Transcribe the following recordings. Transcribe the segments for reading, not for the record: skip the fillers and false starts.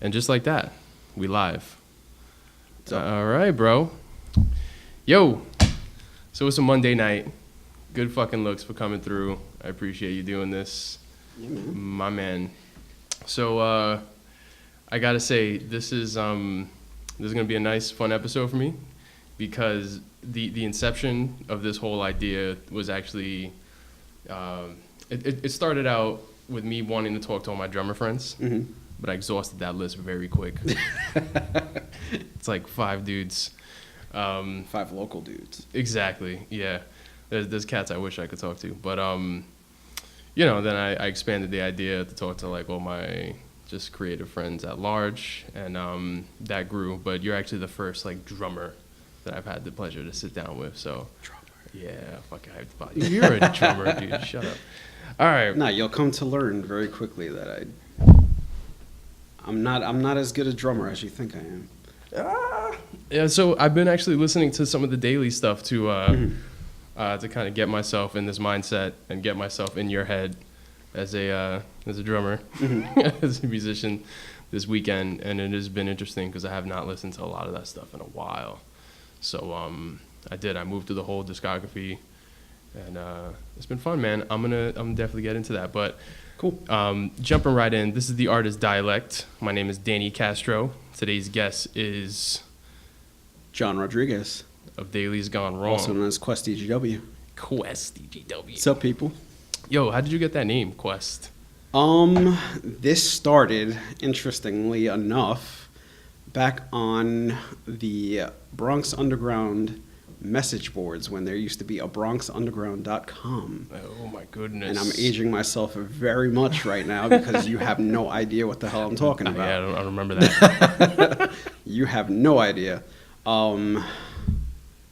And just like that, we live. All right, bro. Yo. So it's a Monday night. Good fucking looks for coming through. I appreciate you doing this. Yeah, man. My man. So I gotta say, this is gonna be a nice, fun episode for me because the inception of this whole idea was actually it started out with me wanting to talk to all my drummer friends, but I exhausted that list very quick. It's like 5 dudes. 5 local dudes. Exactly. Yeah. There's cats I wish I could talk to, but then I expanded the idea to talk to like all my just creative friends at large, and that grew. But you're actually the first like drummer that I've had the pleasure to sit down with. So Drummer. Yeah, fucking hyped about you. You're a drummer, dude. Shut up. All right. Nah, you'll come to learn very quickly that I'm not as good a drummer as you think I am. Yeah, so I've been actually listening to some of the Daly stuff to kind of get myself in this mindset and get myself in your head as a drummer, as a musician this weekend, and it has been interesting because I have not listened to a lot of that stuff in a while. So I moved through the whole discography, and it's been fun, man. I'm definitely get into that, but cool. Jumping right in, this is the artist Dialect. My name is Danny Castro. Today's guest is John Rodriguez of Daly's Gone Wrong, also known as Quest DGW. Quest DGW. What's up, people? Yo, how did you get that name, Quest? This started, interestingly enough, back on the Bronx Underground message boards when there used to be a BronxUnderground.com. Oh my goodness. And I'm aging myself very much right now because you have no idea what the hell I'm talking about. Yeah, I don't remember that. You have no idea.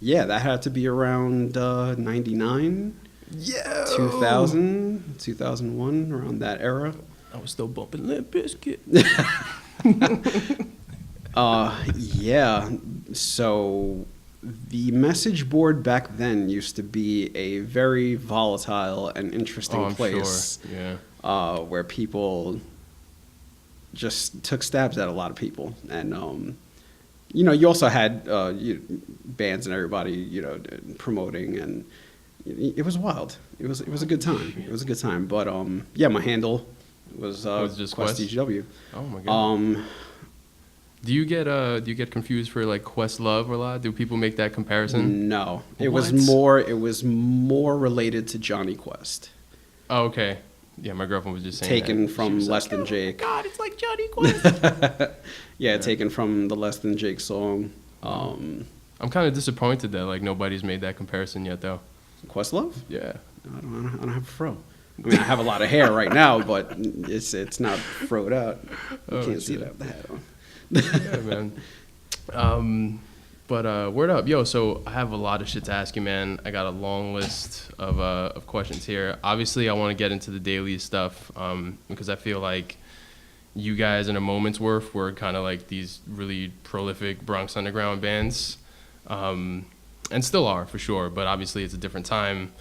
Yeah, that had to be around 99. Yeah. 2000, 2001, around that era. I was still bumping Limp Bizkit. Yeah. So the message board back then used to be a very volatile and interesting place. Sure. Yeah. Where people just took stabs at a lot of people. And, you also had bands and everybody, promoting, and it was wild. It was a good time. It was a good time. But yeah, my handle was just Quest Quest? DGW. Oh my god. Do you get confused for like Questlove a lot? Do people make that comparison? No, it What? was more related to Johnny Quest. Oh, okay. Yeah, my girlfriend was just saying Taken that. from She was Less like, Than oh Jake. My God, it's like Johnny Quest. Yeah, taken from the Less Than Jake song. I'm kind of disappointed that like nobody's made that comparison yet, though. Questlove? Yeah. I don't have a fro. I mean, I have a lot of hair right now, but it's not froed out. You can't see that with the hat on. Yeah, man. But word up, yo. So I have a lot of shit to ask you, man. I got a long list of questions here. Obviously, I want to get into the Daly stuff because I feel like you guys, in a moment's worth, were kind of like these really prolific Bronx Underground bands, and still are for sure. But obviously, it's a different time,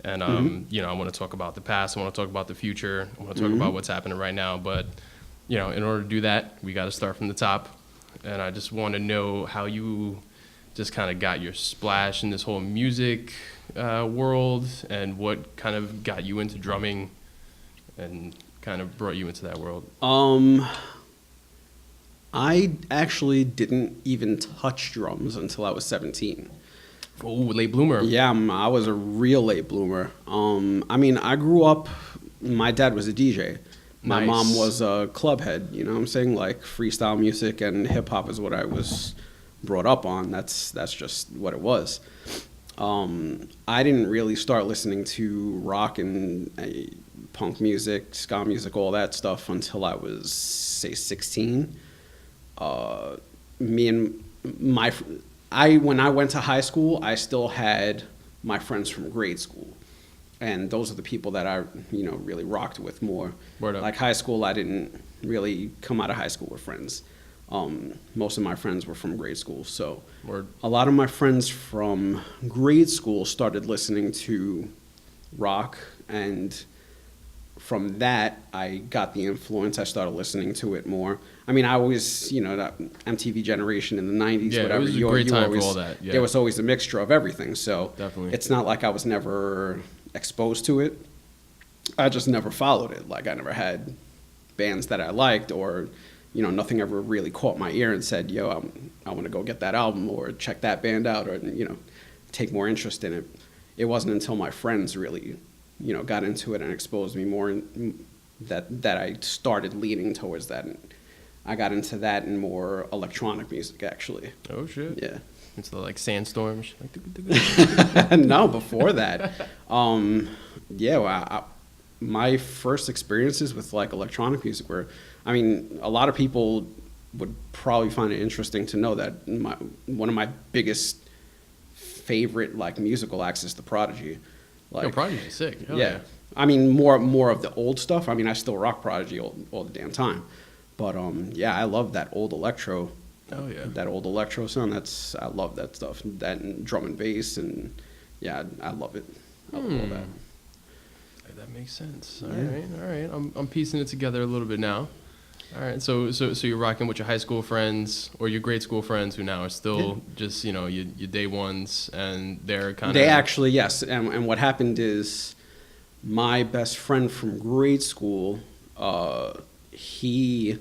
and I want to talk about the past. I want to talk about the future. I want to talk about what's happening right now. But in order to do that, we got to start from the top. And I just want to know how you just kind of got your splash in this whole music world, and what kind of got you into drumming and kind of brought you into that world. I actually didn't even touch drums until I was 17. Oh, late bloomer. Yeah, I was a real late bloomer. I mean, I grew up, my dad was a DJ. My Nice. mom was a club head, you know what I'm saying? Like freestyle music and hip hop is what I was brought up on. That's just what it was. I didn't really start listening to rock and punk music, ska music, all that stuff until I was, say, 16. When I went to high school, I still had my friends from grade school. And those are the people that I, really rocked with more. Word up. Like high school, I didn't really come out of high school with friends. Most of my friends were from grade school. So Word. a lot of my friends from grade school started listening to rock. And from that, I got the influence. I started listening to it more. I mean, I always, that MTV generation in the 90s, Yeah, whatever. it was a great time for all that. Yeah. There was always a mixture of everything. So Definitely. it's not like I was never exposed to it. I just never followed it. Like, I never had bands that I liked, or, nothing ever really caught my ear and said, yo, I want to go get that album or check that band out, or, take more interest in it. It wasn't until my friends really, got into it and exposed me more, that I started leaning towards that. And I got into that and more electronic music, actually. Oh, shit. Yeah. It's the, like, sandstorms. No, before that. My first experiences with, like, electronic music were, I mean, a lot of people would probably find it interesting to know that one of my biggest favorite, like, musical acts is The Prodigy. Like, Yo, Prodigy's sick. Hell yeah. I mean, more of the old stuff. I mean, I still rock Prodigy all the damn time. But, I love that old electro. Oh, yeah. That old electro sound, I love that stuff. That and drum and bass, and, yeah, I love it. I love all that. That makes sense. Yeah. All right. I'm piecing it together a little bit now. All right, so you're rocking with your high school friends or your grade school friends who now are still just, your day ones, and they're kind of... They actually, yes. And what happened is my best friend from grade school, he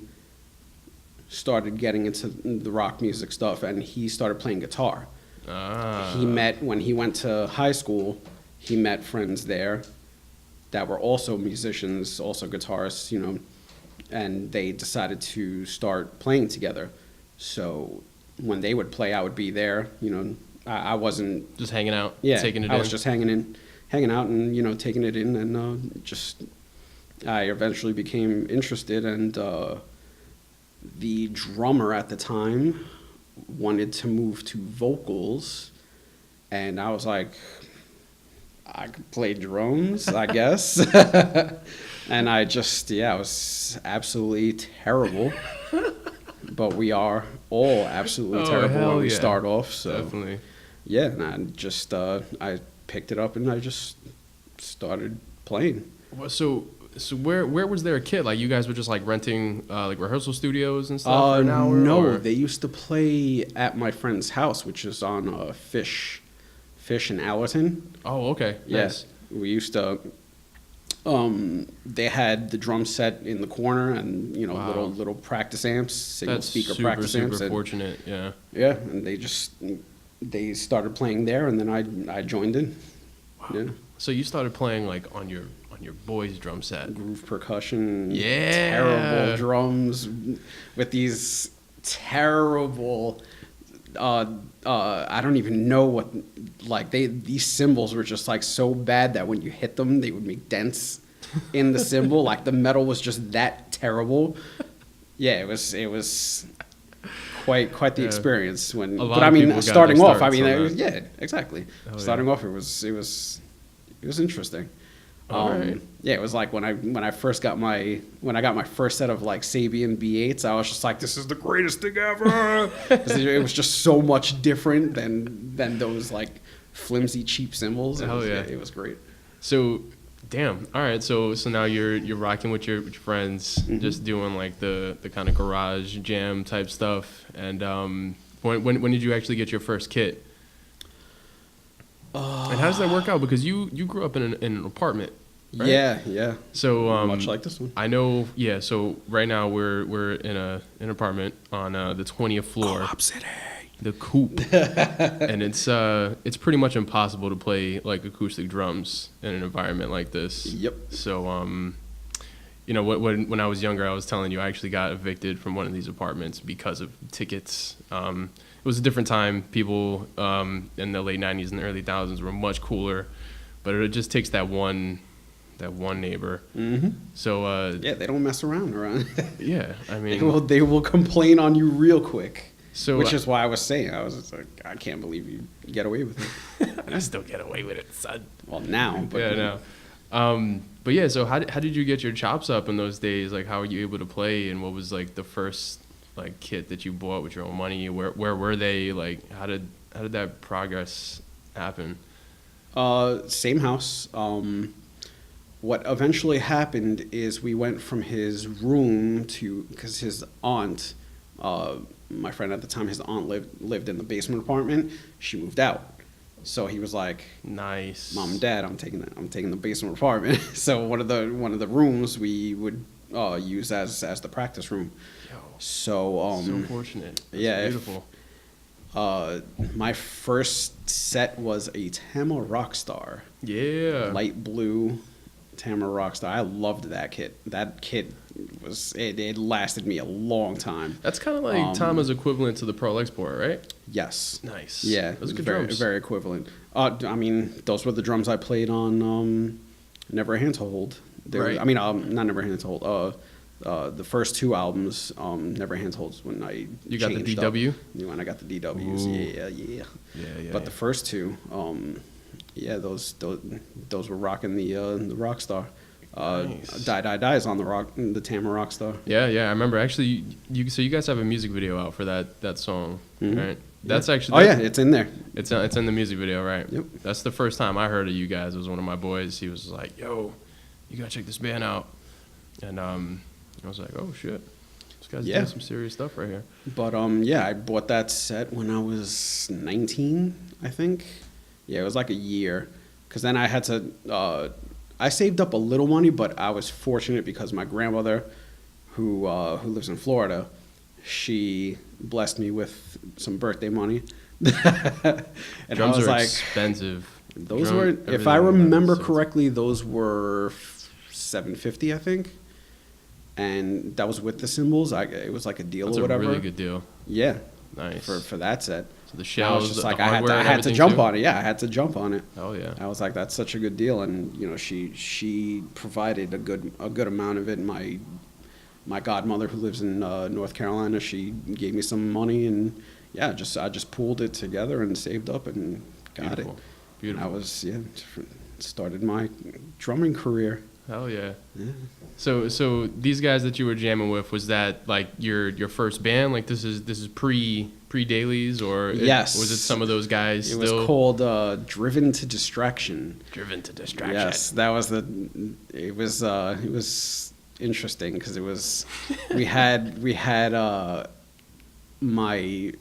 started getting into the rock music stuff, and he started playing guitar. When he went to high school, he met friends there that were also musicians, also guitarists, and they decided to start playing together. So when they would play, I would be there. I wasn't just hanging out, taking it in. I was just hanging out and taking it in, and I eventually became interested, and the drummer at the time wanted to move to vocals, and I was like, I could play drums, I guess. And I was absolutely terrible. But we are all absolutely terrible when we start off. So definitely. Yeah, and I just I picked it up and I just started playing. Well, so where was there a kid? Like, you guys were just like renting like rehearsal studios and stuff for an hour? No, or? They used to play at my friend's house, which is on Fish in Allerton. Oh, okay. Yes. Yeah, we used to. They had the drum set in the corner, and Wow. little practice amps, single speaker practice amps. Super fortunate, yeah. Yeah, and they started playing there, and then I joined in. Wow. Yeah. So you started playing like on your boy's drum set. Groove percussion. Yeah. Terrible drums with these terrible. I don't even know what, like, these cymbals were just like so bad that when you hit them, they would make dents in the cymbal. Like, the metal was just that terrible. Yeah, it was quite the experience when. But I mean, starting off, I mean, exactly. Starting off, it was interesting. Right. Yeah, it was like when I got my first set of like Sabian B8s, I was just like, this is the greatest thing ever. 'Cause it was just so much different than those like flimsy cheap cymbals. It was great. So, damn. All right. So now you're rocking with your friends, just doing like the kind of garage jam type stuff. And when did you actually get your first kit? And how does that work out? Because you grew up in an apartment, right? Yeah. So much like this one. I know. Yeah. So right now we're in an apartment on the 20th floor. Co-op City. The Coop. And it's pretty much impossible to play like acoustic drums in an environment like this. Yep. So when I was younger, I was telling you I actually got evicted from one of these apartments because of tickets. It was a different time. People in the late 90s and the early 2000s were much cooler, but it just takes that one neighbor. Mm-hmm. So they don't mess around. Yeah, I mean, they will complain on you real quick. So which is why I was saying, I was just like, I can't believe you get away with it. I still get away with it, son. Well, now, but yeah, no. But yeah, so how did you get your chops up in those days? Like, how were you able to play, and what was like the first like kit that you bought with your own money? Where were they? Like, how did that progress happen? Same house. what eventually happened is we went from his room to, because his aunt, my friend at the time, his aunt lived in the basement apartment. She moved out, so he was like, Nice. "Mom and Dad, I'm taking the basement apartment." So one of the rooms we would use as the practice room. Yo, So so fortunate. That's yeah, beautiful. my first set was a Tama Rockstar, Yeah. light blue Tama Rockstar. I loved that kit. That kit it lasted me a long time. That's kind of like Tama's equivalent to the Pearl Export, right? Yes. Nice. Yeah, Those are good very drums. very equivalent. I mean, those were the drums I played on Never a Hand to Hold. Right. I mean, not Never a Hand to Hold. The first two albums, Never a Hand to Hold, is when I You got the changed up. DW? When I got the DWs, Ooh. yeah. Yeah. But the first two, yeah, those were rocking the Rockstar. Nice. Die is on the Tama Rockstar. Yeah. I remember actually. So you guys have a music video out for that song, Mhm. right? That's actually. Oh yeah, it's in there. It's in the music video, right? Yep. That's the first time I heard of you guys. It was one of my boys. He was like, "Yo, you gotta check this band out," and I was like, "Oh shit, this guy's Yeah. doing some serious stuff right here." But yeah, I bought that set when I was 19, I think. Yeah, it was like a year, because then I had to. I saved up a little money, but I was fortunate because my grandmother, who lives in Florida, she blessed me with some birthday money. And Drums I was are like, expensive. those Drum- were, if everything I about it remember is correctly, those were $750, I think. And that was with the cymbals. It was like a deal That's or a whatever. really good deal. Yeah, Nice. for that set. So the I shells, was just the like, hardware, I and had to everything, jump too? on it. Yeah, I had to jump on it. Oh yeah. I was like, that's such a good deal, and she provided a good amount of it. My godmother, who lives in North Carolina, she gave me some money, and yeah, I just pooled it together and saved up and got Beautiful. it. Beautiful. I was started my drumming career. Hell yeah. Yeah. So these guys that you were jamming with, was that like your first band? Like this is pre Daly's, or Yes. was it some of those guys It still? was called Driven to Distraction. Driven to Distraction. Yes, that was it was interesting because it was we had my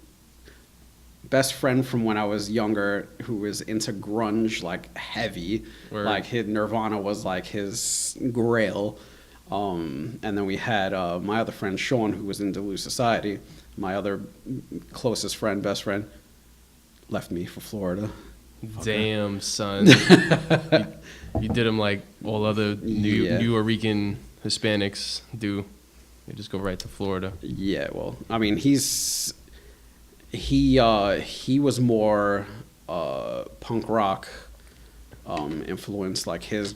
best friend from when I was younger who was into grunge, like heavy. Word. Like his Nirvana was like his grail. And then we had my other friend Sean, who was in Duluth Society. My other closest friend, best friend, left me for Florida. Damn, son. you did them like all other Yeah. New Rican Hispanics do. They just go right to Florida. Yeah, well, I mean, he was more punk rock influenced. Like his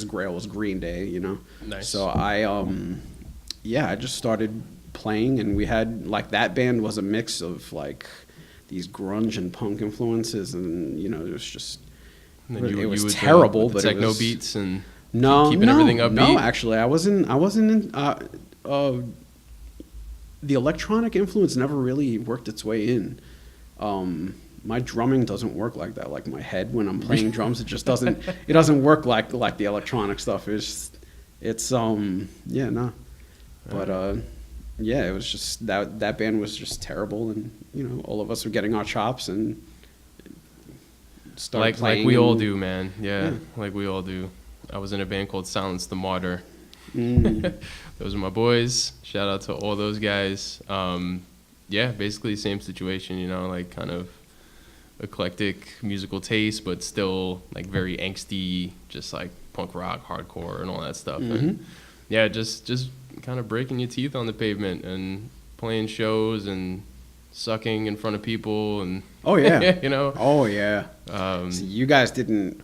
grail was Green Day, you know. Nice. So I just started playing, and we had like that band was a mix of like these grunge and punk influences, and you know it was just And then it was with terrible, the but it techno was, beats and keeping everything upbeat. No, actually, I wasn't in. The electronic influence never really worked its way in. My drumming doesn't work like that. Like my head when I'm playing drums, it just doesn't. It doesn't work like the electronic stuff. It's yeah, no. But yeah, it was just that band was just terrible, and you know, all of us were getting our chops and started playing. Like we all and- do, man. Yeah, Yeah. like we all do. I was in a band called Silence the Martyr. Mm. Those are my boys. Shout out to all those guys. Yeah, basically same situation, you know, like kind of eclectic musical taste, but still like very angsty, just like punk rock, hardcore, and all that stuff. And yeah, just kind of breaking your teeth on the pavement and playing shows and sucking in front of people and Oh yeah. you know. Oh yeah. Um, So you guys didn't.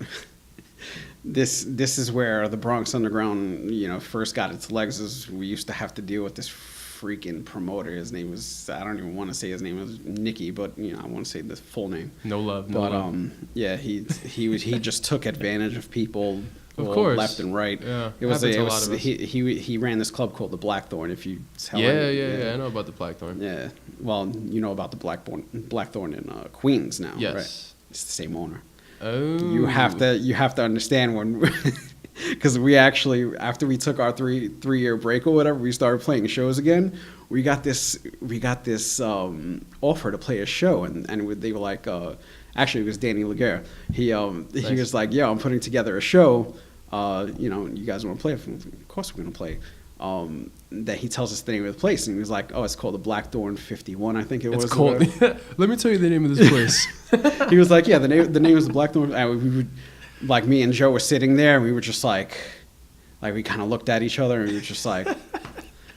This is where the Bronx Underground, you know, first got its legs. Is we used to have to deal with this freaking promoter. His name was, I don't even want to say his name. It was Nicky, but you know, I want to say the full name. no love, no But love. yeah, he just took advantage of people. Of well, course. left and right. Yeah, It was happens to it a was lot of us. he ran this club called the Blackthorn. If you tell Yeah, him, I know about the Blackthorn. yeah. Well, you know about the Blackthorn in Queens now, Yes. right? It's the same owner. Oh. You have to understand when because we actually, after we took our three-year break or whatever, we started playing shows again. We got this offer to play a show, and they were like, actually it was Danny Laguerre. He Nice. was like, "Yo, I'm putting together a show. You guys want to play?" Of course we're gonna play. That he tells us the name of the place, and he was like, "Oh, it's called the Blackthorn 51, I think it was." It's called. Let me tell you the name of this place. He was like, "Yeah, the name is the Blackthorn." And we would, like, me and Joe were sitting there, and we were just like we kind of looked at each other, and we were just like,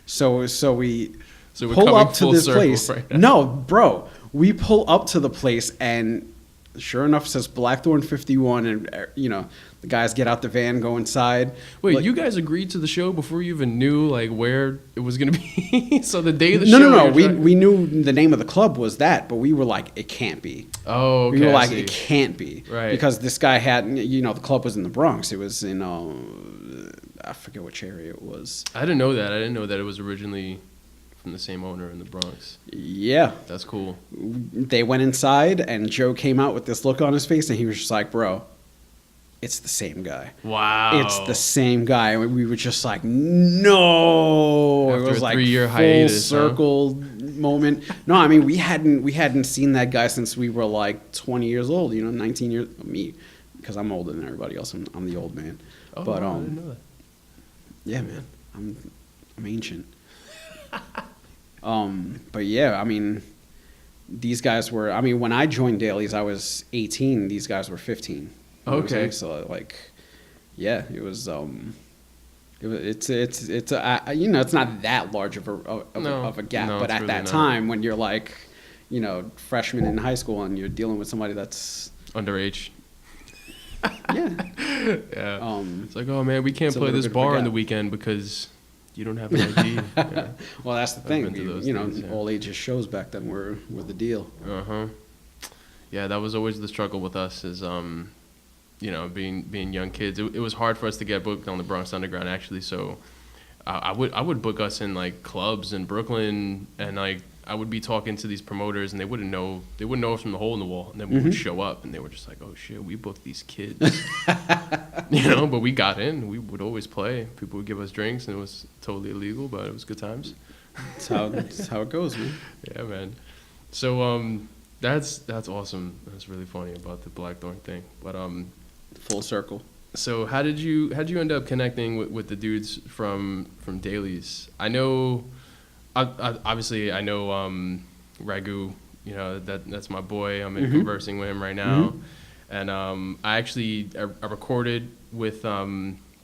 so we So we're pull coming up to full this circle place. right now. No, bro, we pull up to the place, and sure enough, it says Blackthorn 51, and the guys get out the van, go inside. Wait, Like, you guys agreed to the show before you even knew like where it was gonna be? So the day of the no, show. no, no. you're trying- We knew the name of the club was that, but we were like, it can't be. Oh, okay. We were I like, see. it can't be. Right. Because this guy had, the club was in the Bronx. It was in, I forget which area it was. I didn't know that. I didn't know that it was originally from the same owner in the Bronx. Yeah. That's cool. They went inside, and Joe came out with this look on his face, and he was just like, bro, it's the same guy. Wow. It's the same guy. And we were just like, no. After It was a like 3-year full hiatus, huh? circle moment. No, I mean we hadn't seen that guy since we were like 20 years old. 19 years. Me, because I'm older than everybody else. I'm the old man. Oh, But wow, I didn't know that. yeah, man, I'm ancient. But yeah, I mean, these guys were. I mean, when I joined Daly's, I was 18. These guys were 15. You know what I'm Okay. saying? So like, yeah, it was. It's it's not that large of a gap, No, but it's at really that not. time when you're like, freshman in high school and you're dealing with somebody that's Underage. yeah, Yeah. It's like, oh man, we can't it's a play little this bit of a bar on gap. the weekend because you don't have an ID. Yeah. well, that's the I've thing. been to those We- days, yeah. all ages shows back then were the deal. Uh-huh. Yeah, that was always the struggle with us is being young kids. It was hard for us to get booked on the Bronx Underground actually, so I would book us in like clubs in Brooklyn, and like I would be talking to these promoters and they wouldn't know us from the hole in the wall, and then we would show up and they were just like, "Oh shit, we booked these kids." But we got in. We would always play. People would give us drinks and it was totally illegal, but it was good times. That's how it goes, man. Yeah, man. So that's awesome. That's really funny about the Blackthorn thing. But Full circle. so how'd you end up connecting with the dudes from Daly's? I know, obviously I know Ragu. That's my boy. I'm conversing with him right now, and I actually I recorded with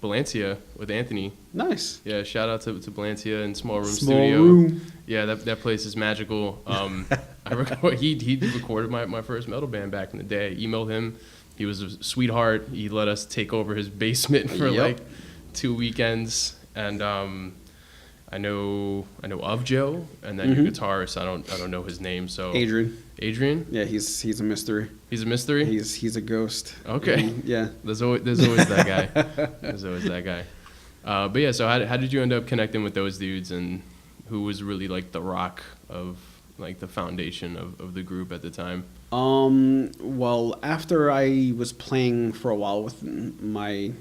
Valencia with Anthony. Nice. Yeah, shout out to Valencia and Small Room Small Studio. Room. Yeah, that place is magical. He recorded my first metal band back in the day. I emailed him. He was a sweetheart. He let us take over his basement for Yep. like 2 weekends. And I know of Joe, and then your guitarist. I don't know his name. So Adrian. Yeah, he's a mystery. He's a mystery. He's a ghost. Okay. Yeah. There's always that guy. There's always that guy. But yeah, so how did you end up connecting with those dudes, and who was really like the rock of like the foundation of the group at the time? Well, after I was playing for a while with my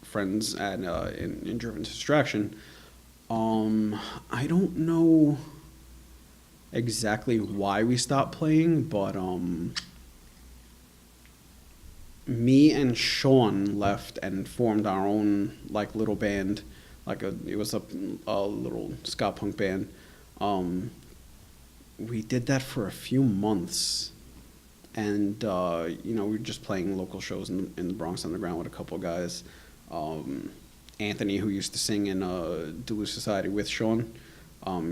friends at in Driven to Distraction, I don't know exactly why we stopped playing, but me and Sean left and formed our own like little band, it was a little ska punk band. We did that for a few months, and we were just playing local shows in the Bronx Underground with a couple of guys. Anthony, who used to sing in Duluth Society with Sean,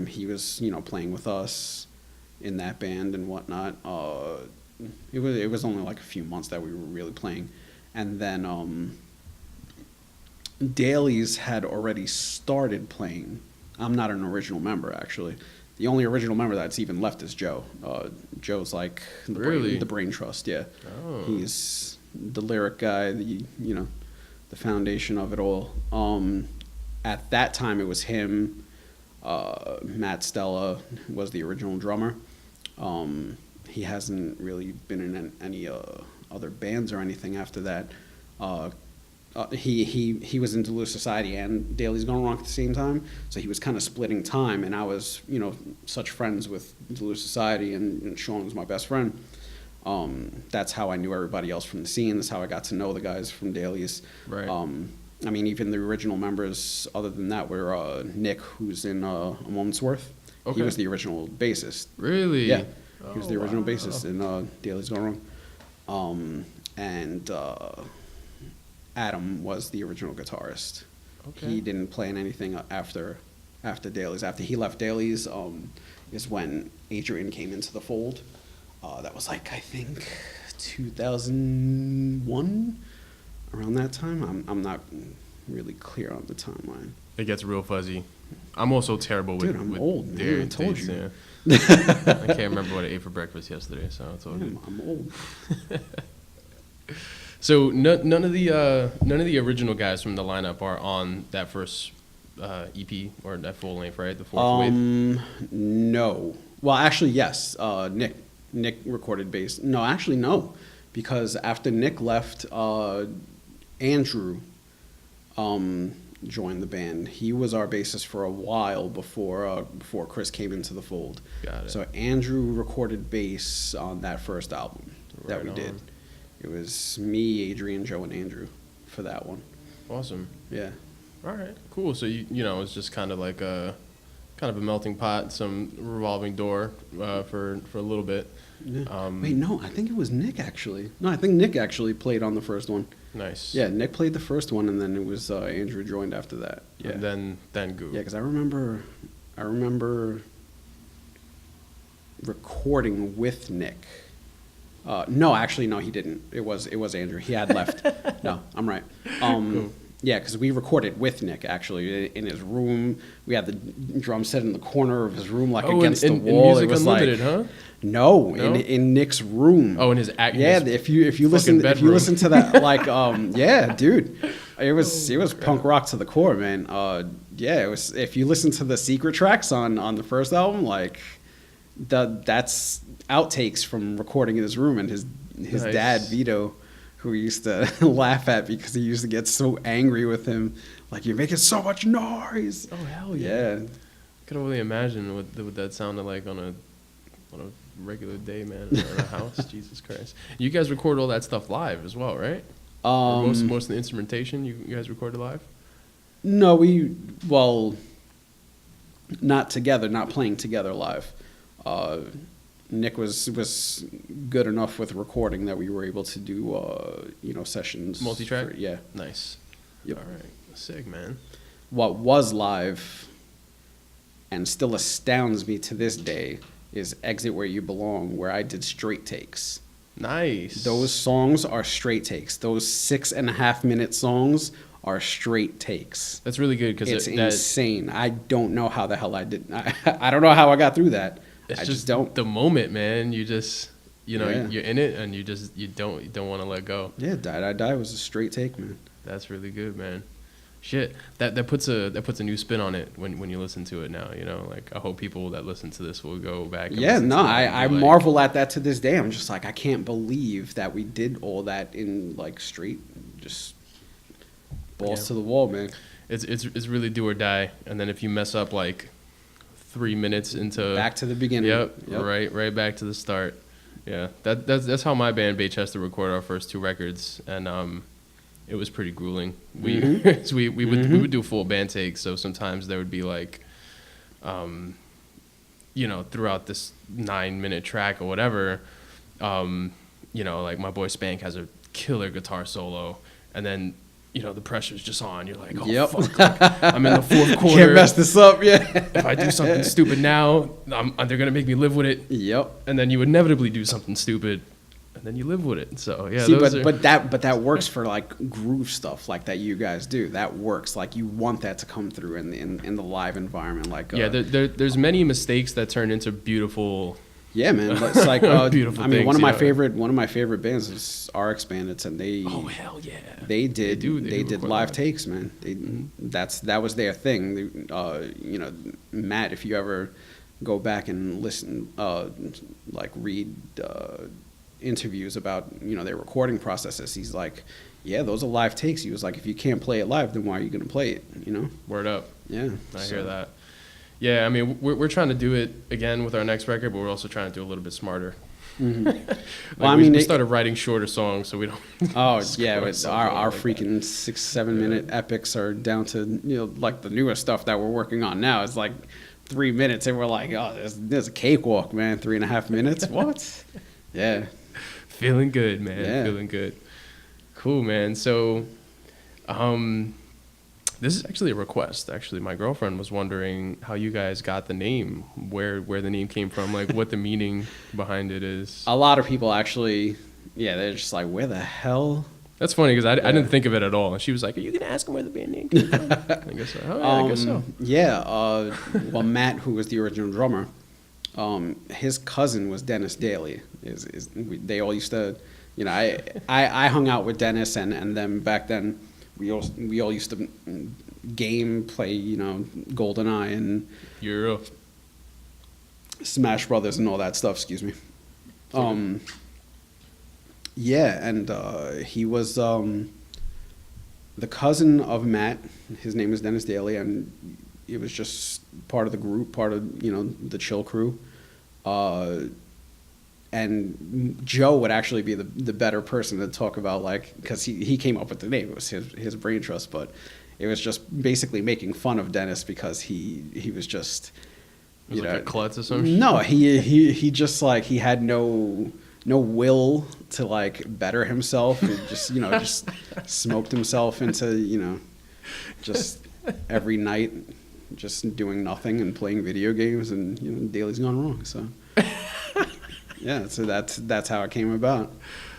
he was playing with us in that band and whatnot. It was only like a few months that we were really playing, and then Daly's had already started playing. I'm not an original member actually. The only original member that's even left is Joe. Joe's like the brain trust. Yeah, Oh. he's the lyric guy. The foundation of it all. At that time, it was him. Matt Stella was the original drummer. He hasn't really been in any other bands or anything after that. he was in Duluth Society and Daly's Gone Wrong at the same time, so he was kind of splitting time, and I was, such friends with Duluth Society, and Sean was my best friend. That's how I knew everybody else from the scene. That's how I got to know the guys from Daly's. Right. I mean, even the original members, other than that, were Nick, who's in A Moment's Worth. Okay. He was the original bassist. Really? Yeah. He was the original wow. bassist in Daly's Gone Wrong. And Adam was the original guitarist. Okay. He didn't play in anything after Daly's. After he left Daly's is when Adrian came into the fold. That was like, I think, 2001, around that time. I'm not really clear on the timeline. It gets real fuzzy. I'm also terrible with. Dude, I'm with old, man. I told dates, you. Yeah. I can't remember what I ate for breakfast yesterday, so it's all good. I'm old. So none of the original guys from the lineup are on that first EP or that full length, right? The fourth wave. No. Well, actually, yes. Nick recorded bass. No, actually, no, because after Nick left, Andrew joined the band. He was our bassist for a while before Chris came into the fold. Got it. So Andrew recorded bass on that first album that Right we did. on. It was me, Adrian, Joe, and Andrew for that one. Awesome. Yeah. All right. Cool. So it's just kind of like a melting pot, some revolving door for a little bit. Yeah. Wait, no, I think it was Nick actually. No, I think Nick actually played on the first one. Nice. Yeah, Nick played the first one, and then it was Andrew joined after that. Yeah, And then Goo. yeah, because I remember recording with Nick. No, actually, no, he didn't. It was Andrew. He had left. No, I'm right. Cool. Yeah, because we recorded with Nick actually in his room. We had the drum set in the corner of his room, like against the wall. In Music It was Unlimited, like, huh? No, No? in Nick's room. Oh, in his act. Yeah, his if you listen bedroom. to that, like yeah, dude, it was punk rock to the core, man. Yeah, it was. If you listen to the secret tracks on the first album, like that's outtakes from recording in his room, and his Nice. dad Vito, who we used to laugh at because he used to get so angry with him, like, you're making so much noise. Oh hell yeah! Yeah, I could only imagine what that sounded like on a regular day, man, in a house. Jesus Christ! You guys record all that stuff live as well, right? Or most of the instrumentation you guys recorded live. No, not together, not playing together live. Nick was good enough with recording that we were able to do sessions. Multi-track? Yeah. Nice. Yep. All right. Sick, man. What was live and still astounds me to this day is Exit Where You Belong, where I did straight takes. Nice. Those songs are straight takes. Those 6.5 minute songs are straight takes. That's really good because It's insane. I don't know how the hell I did. I don't know how I got through that. it's I just don't. the moment, man. You just Yeah. you're in it and you don't want to let go. Yeah, Died I Die was a straight take, man. That's really good, man. Shit, that puts a new spin on it when you listen to it now. Like I hope people that listen to this will go back. And Yeah, listen no, to it and I be like, marvel at that to this day. I'm just like, I can't believe that we did all that in like straight, just balls Yeah. to the wall, man. It's really do or die. And then if you mess up like 3 minutes into Back to the beginning. Yep. Right back to the start. Yeah, that's how my band Baychester recorded our first 2 records, and it was pretty grueling. We so we would do full band takes, so sometimes there would be like, throughout this 9-minute track or whatever, like my boy Spank has a killer guitar solo, and then the pressure's just on. You're like, oh Yep. fuck, like, I'm in the fourth quarter. Can't mess this up, yeah. If I do something stupid now, they're gonna make me live with it. Yep. And then you inevitably do something stupid, and then you live with it. So yeah, See, those are, but that works for like groove stuff like that you guys do. That works. Like you want that to come through in the live environment. Like yeah, there's many mistakes that turn into beautiful. yeah, man. It's like Beautiful I mean, things, one of my yeah. favorite bands is RX Bandits, and they Oh hell yeah! they did They did record live live. takes, man. That was their thing. Matt, if you ever go back and listen, like read interviews about their recording processes, he's like, yeah, those are live takes. He was like, if you can't play it live, then why are you gonna play it? You know? Word up. Yeah, I hear that. Yeah, I mean, we're trying to do it again with our next record, but we're also trying to do a little bit smarter. Well, I mean, we started writing shorter songs, so we don't. Oh yeah, it's our like freaking 6-7 minute epics are down to, you know, like the newest stuff that we're working on now. It's like 3 minutes, and we're like, oh, there's a cakewalk, man. 3.5 minutes. What? Yeah. Feeling good, man. Yeah. Feeling good. Cool, man. So, this is actually a request. Actually, my girlfriend was wondering how you guys got the name, where the name came from, like what the meaning behind it is. A lot of people actually, yeah, they're just like, where the hell? That's funny because I didn't think of it at all. And she was like, "Are you gonna ask him where the band name came from?" I guess so. Oh, yeah, I guess so. Yeah. Well, Matt, who was the original drummer, his cousin was Dennis Daly. They all used to, you know, I hung out with Dennis and them back then. We all used to play, you know, GoldenEye and Euro. Smash Brothers and all that stuff. Excuse me. Yeah, and he was the cousin of Matt. His name is Dennis Daly, and it was just part of the group, part of, you know, the Chill crew. And Joe would actually be the better person to talk about, like, because he came up with the name. It was his brain trust, but it was just basically making fun of Dennis because he was just, you know, like a klutz or something. No, he just like he had no will to like better himself. He just, you know, just smoked himself into, you know, just every night just doing nothing and playing video games, and, you know, Daly's gone wrong. So yeah, so that's how it came about.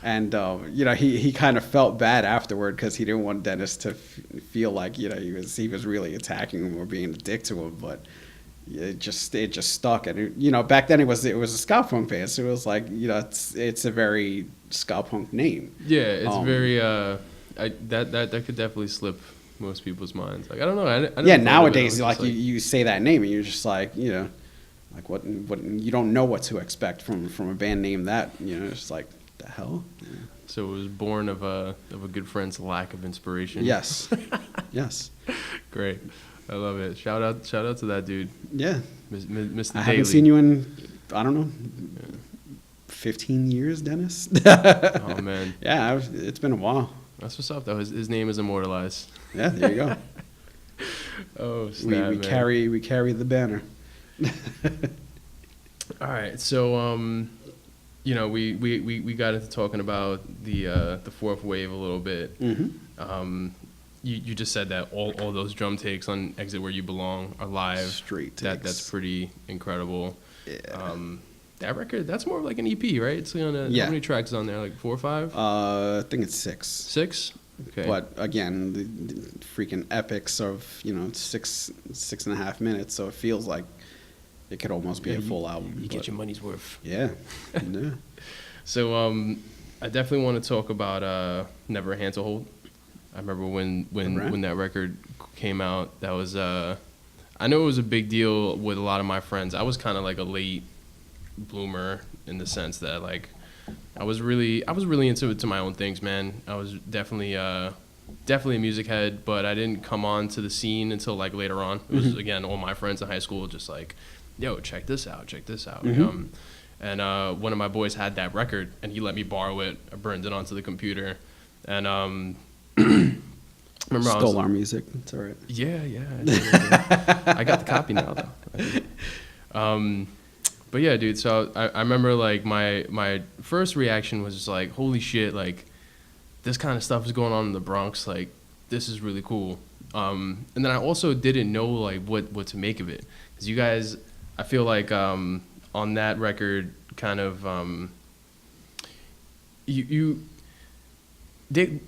And you know, he kind of felt bad afterward because he didn't want Dennis to feel like, you know, he was really attacking him or being a dick to him, but it just stuck. And it, you know, back then it was a ska punk band, so it was like, you know, it's a very ska punk name. Yeah, it's very that could definitely slip most people's minds. Like, I don't know. I Yeah, never thought of it. nowadays, I was like just you say that name and you're just like, you know, like what you don't know what to expect from a band name that, you know, it's like, the hell. Yeah. So it was born of a good friend's lack of inspiration. Yes. Yes. Great. I love it. Shout out to that dude. Yeah. Mr. I Daly. haven't seen you in, I don't know, 15 years, Dennis. Oh man. Yeah, it's been a while. That's what's up though. His name is immortalized. Yeah, there you go. Oh snap, we man. carry the banner. All right, so you know, we got into talking about the fourth wave a little bit. Mm-hmm. You just said that all those drum takes on Exit Where You Belong are live. Straight takes. That's pretty incredible. Yeah. That record, that's more of like an EP, right? It's on Yeah. How many tracks is on there? Like 4 or 5? I think it's 6. 6? Okay. But again, the freaking epics of, you know, 6.5 minutes, so it feels like it could almost be a full album. You get your money's worth. Yeah. Yeah. So I definitely want to talk about Never a Hand to Hold. I remember when that record came out, that was I know it was a big deal with a lot of my friends. I was kind of like a late bloomer in the sense that, like, I was really into my own things, man. I was definitely a music head, but I didn't come on to the scene until like later on. It was again all my friends in high school just like, yo, check this out. Mm-hmm. And one of my boys had that record, and he let me borrow it. I burned it onto the computer, and remember Stole our music. It's all right. Yeah. I got the copy now though. But yeah, dude. So I remember like my first reaction was just like, holy shit, like this kind of stuff is going on in the Bronx. Like, this is really cool. And then I also didn't know like what to make of it, because you guys, I feel like on that record, kind of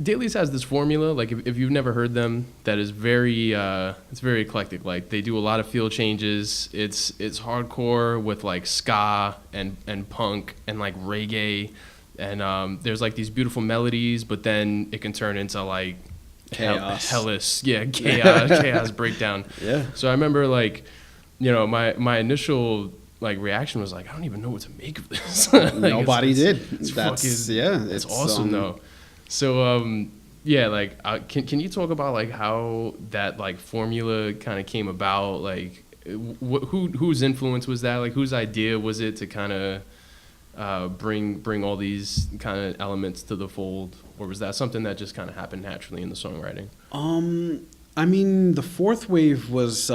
Daly's has this formula, like if you've never heard them, that is very it's very eclectic. Like, they do a lot of field changes. It's hardcore with like ska and punk and like reggae, and there's like these beautiful melodies, but then it can turn into like Chaos. chaos breakdown. Yeah. So I remember, like, you know, my initial like reaction was like, I don't even know what to make of this. Like, Nobody did. It's That's fucking, yeah. it's awesome though. So yeah, like can you talk about like how that like formula kind of came about? Like whose influence was that? Like whose idea was it to kind of bring all these kind of elements to the fold, or was that something that just kind of happened naturally in the songwriting? I mean, the fourth wave was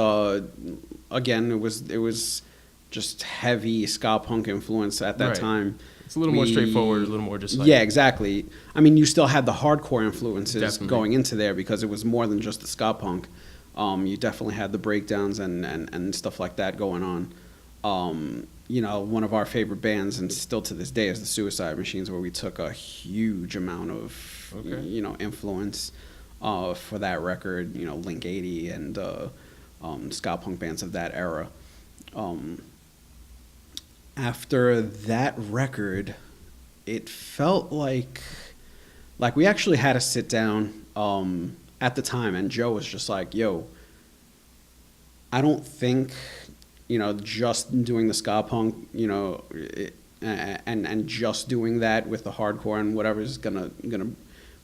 again, it was just heavy ska punk influence at that Right. time. It's a little more straightforward, a little more just like Yeah, exactly. I mean, you still had the hardcore influences Definitely. going into there because it was more than just the ska punk. You definitely had the breakdowns and stuff like that going on. You know, one of our favorite bands, and still to this day, is the Suicide Machines, where we took a huge amount of, Okay. you know, influence for that record. You know, Link 80 and ska punk bands of that era. Um, After that record, it felt like we actually had to sit down at the time, and Joe was just like, "Yo, I don't think, you know, just doing the ska punk, you know, and just doing that with the hardcore and whatever is gonna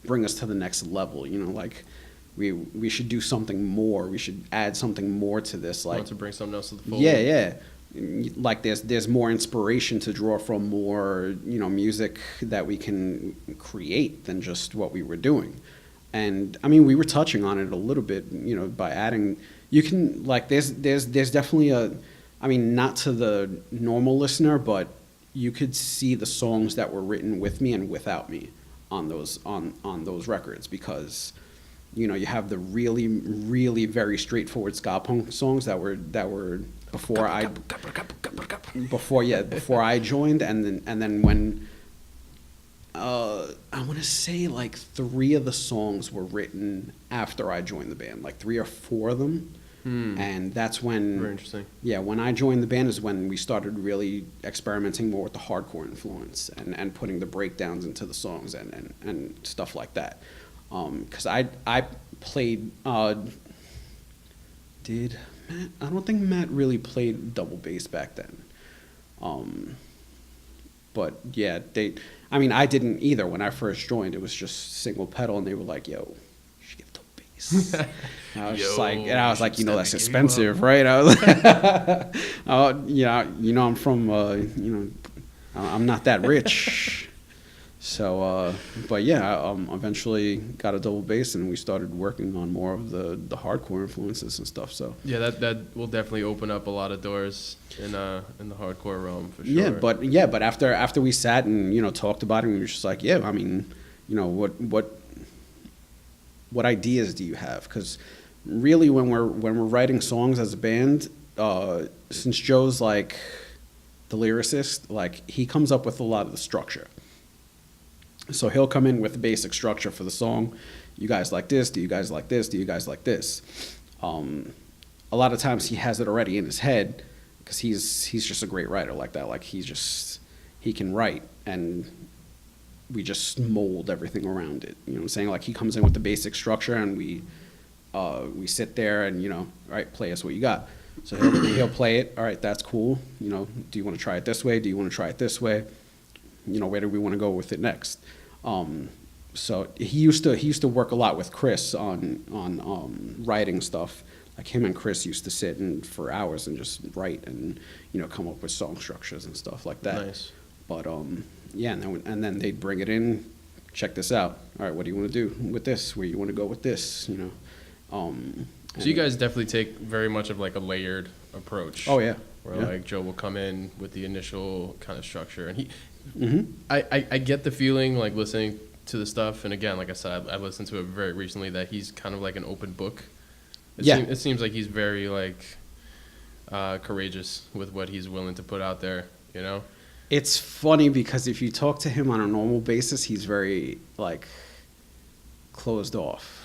bring us to the next level. You know, like we should do something more. We should add something more to this. Like want to bring something else to the fold. yeah, yeah. Like there's more inspiration to draw from, more, you know, music that we can create than just what we were doing. And I mean, we were touching on it a little bit, you know, by adding. You can like there's definitely a, I mean, not to the normal listener, but you could see the songs that were written with me and without me on those records, because you know, you have the really very straightforward ska punk songs that were before I joined, and then when I want to say like 3 of the songs were written after I joined the band, like 3 or 4 of them. And that's when, Very interesting. yeah, when I joined the band is when we started really experimenting more with the hardcore influence and putting the breakdowns into the songs and stuff like that. Because I played, did Matt? I don't think Matt really played double bass back then. But yeah, I mean, I didn't either when I first joined. It was just single pedal, and they were like, "Yo, you should get double bass." And I was just like, and I was like, you know, that's expensive, right? I was like, you know, I'm from, you know, I'm not that rich. So, but yeah, eventually got a double bass, and we started working on more of the hardcore influences and stuff. So Yeah, that will definitely open up a lot of doors in the hardcore realm for sure. yeah, but after we sat and, you know, talked about it, we were just like, yeah, I mean, you know, what ideas do you have? Because really, when we're writing songs as a band, since Joe's like the lyricist, like he comes up with a lot of the structure. So he'll come in with the basic structure for the song. You guys like this? Do you guys like this? Do you guys like this? A lot of times he has it already in his head because he's just a great writer like that. Like he can write, and we just mold everything around it. You know what I'm saying? Like he comes in with the basic structure, and we sit there and, you know, all right, play us what you got. So he'll play it. All right, that's cool. You know, do you want to try it this way? Do you want to try it this way? You know, where do we want to go with it next? So he used to work a lot with Chris on writing stuff. Like him and Chris used to sit and for hours and just write and, you know, come up with song structures and stuff like that. Nice. But yeah, and then they'd bring it in. Check this out. All right, what do you want to do with this? Where you want to go with this? You know. So you guys definitely take very much of like a layered approach. Oh yeah. Where Yeah. like Joe will come in with the initial kind of structure, and Mm-hmm. I get the feeling like listening to the stuff, and again, like I said, I listened to it very recently, that he's kind of like an open book. It seems like he's very like courageous with what he's willing to put out there, you know? It's funny because if you talk to him on a normal basis, he's very like closed off.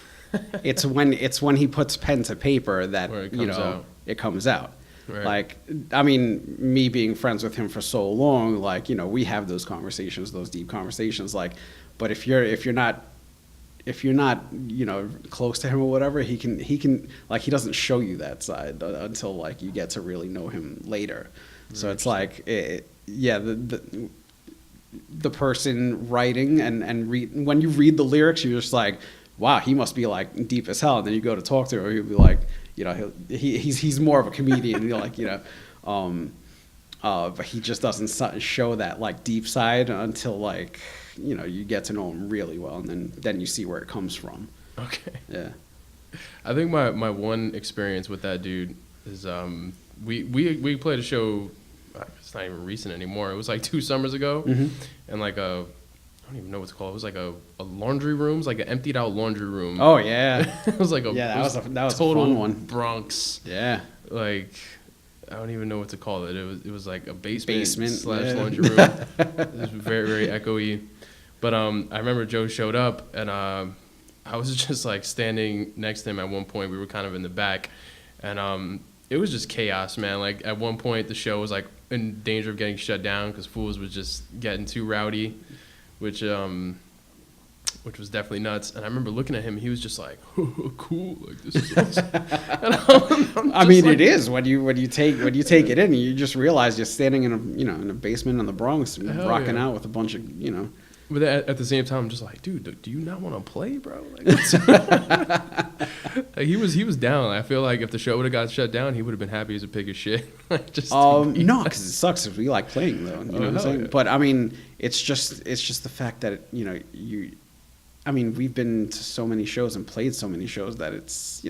it's when he puts pen to paper that, Where it you comes know, out. it comes out. Right. Like, I mean, me being friends with him for so long, like, you know, we have those conversations, those deep conversations. Like, but if you're not, you know, close to him or whatever, he can like, he doesn't show you that side until like you get to really know him later. So it's like, yeah, the person writing and when you read the lyrics, you're just like, wow, he must be like deep as hell. And then you go to talk to him, he'll be like, you know, he's more of a comedian. You're like, you know, but he just doesn't show that like deep side until like, you know, you get to know him really well, and then you see where it comes from. Okay. Yeah. I think my one experience with that dude is we played a show. It's not even recent anymore. It was like 2 summers ago, and like I don't even know what it's called. It was like a laundry room. It was like an emptied out laundry room. Oh yeah. It was like that was total a fun one. Bronx. Yeah. Like I don't even know what to call it. It was like a basement slash yeah. laundry room. It was very, very echoey. But I remember Joe showed up, and I was just like standing next to him at one point. We were kind of in the back, and it was just chaos, man. Like at one point the show was like in danger of getting shut down because Fools was just getting too rowdy, which was definitely nuts. And I remember looking at him, he was just like, cool, like this is awesome. I mean, like, it is when you take it in, you just realize you're standing in a basement in the Bronx, rocking out with a bunch of, you know. But at the same time, I'm just like, dude, do you not want to play, bro? Like, like he was down. I feel like if the show would have got shut down, he would have been happy as a pig of shit. Just no, because it sucks if we like playing though. You know what I'm saying? Yeah. But I mean, it's just the fact that I mean, we've been to so many shows and played so many shows that it's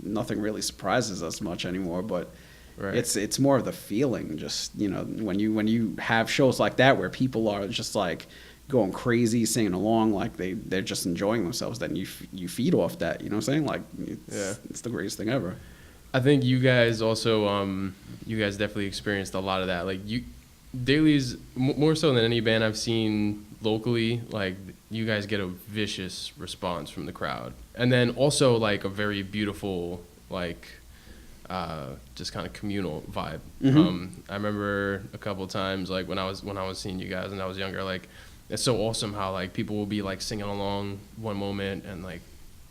nothing really surprises us much anymore. But right. it's more of the feeling, just when you have shows like that where people are just like going crazy, singing along, like they're just enjoying themselves, then you feed off that, you know what I'm saying? Like it's the greatest thing ever. I think you guys also you guys definitely experienced a lot of that. Like Daly's more so than any band I've seen locally, like you guys get a vicious response from the crowd, and then also like a very beautiful like just kind of communal vibe. I remember a couple of times like when I was seeing you guys and I was younger, like it's so awesome how like people will be like singing along one moment and like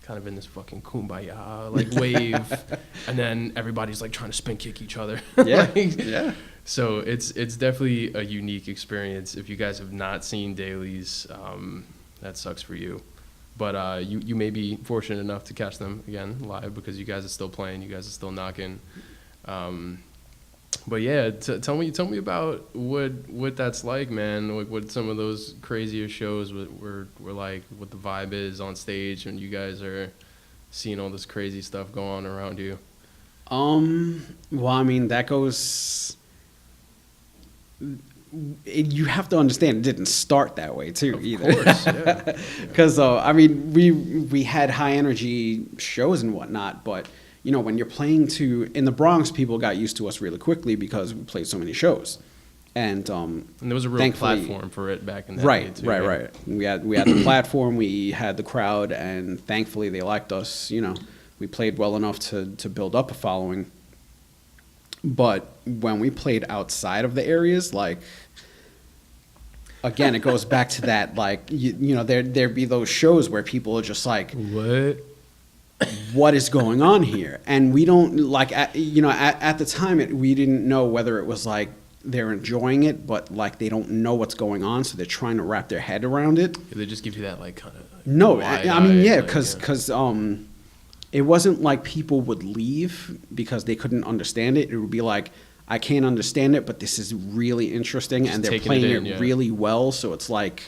kind of in this fucking kumbaya like wave, and then everybody's like trying to spin kick each other. Yeah. Like, yeah. So it's definitely a unique experience. If you guys have not seen Daly's, that sucks for you. But you may be fortunate enough to catch them again live because you guys are still playing, you guys are still knocking. But yeah, tell me about what that's like, man. Like what some of those crazier shows were like, what the vibe is on stage when you guys are seeing all this crazy stuff go on around you. Well, I mean, that goes. You have to understand it didn't start that way too, either. Of course, yeah. Because I mean, we had high energy shows and whatnot, but when you're playing in the Bronx, people got used to us really quickly because we played so many shows, and there was a real platform for it back in that day too. Right. We had the platform, we had the crowd, and thankfully they liked us. We played well enough to build up a following. But when we played outside of the areas, like, again, it goes back to that, like, there'd be those shows where people are just like, what is going on here? And we don't, like, at the time, we didn't know whether it was like they're enjoying it, but like they don't know what's going on, so they're trying to wrap their head around it. Yeah, they just give you that, like, kind of. Like, no, I mean, yeah, because it wasn't like people would leave because they couldn't understand it. It would be like, I can't understand it, but this is really interesting, and they're playing it really well. So it's like,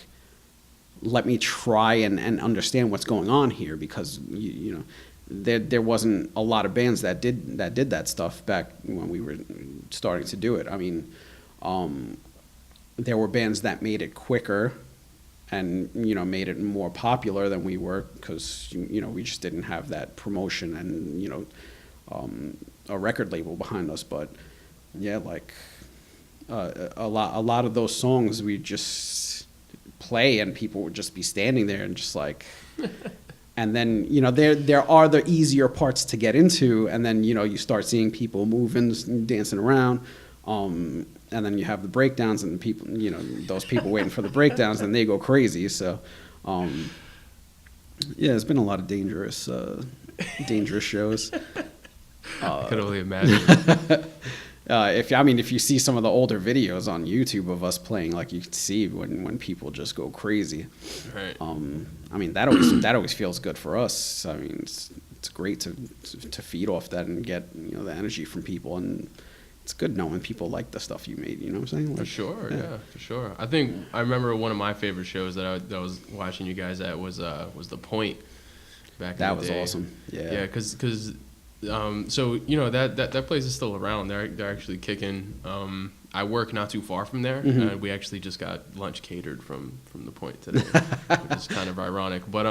let me try and understand what's going on here, because there wasn't a lot of bands that did that stuff back when we were starting to do it. I mean, there were bands that made it quicker and made it more popular than we were, because we just didn't have that promotion and a record label behind us. But yeah, like a lot of those songs we just play and people would just be standing there and just like and then there are the easier parts to get into, and then you start seeing people moving, dancing around, and then you have the breakdowns, and the people, those people waiting for the breakdowns, and they go crazy. So, yeah, it's been a lot of dangerous shows. I could only imagine. if you see some of the older videos on YouTube of us playing, like you can see when people just go crazy. Right. I mean, that always feels good for us. I mean, it's great to feed off that and get, the energy from people, and it's good knowing people like the stuff you made. You know what I'm saying? Like, For sure, yeah, for sure. I think I remember one of my favorite shows that I was watching you guys at was The Point back in the day. That was awesome. Yeah. Yeah, because so that place is still around. They're actually kicking. I work not too far from there, and we actually just got lunch catered from The Point today, which is kind of ironic. But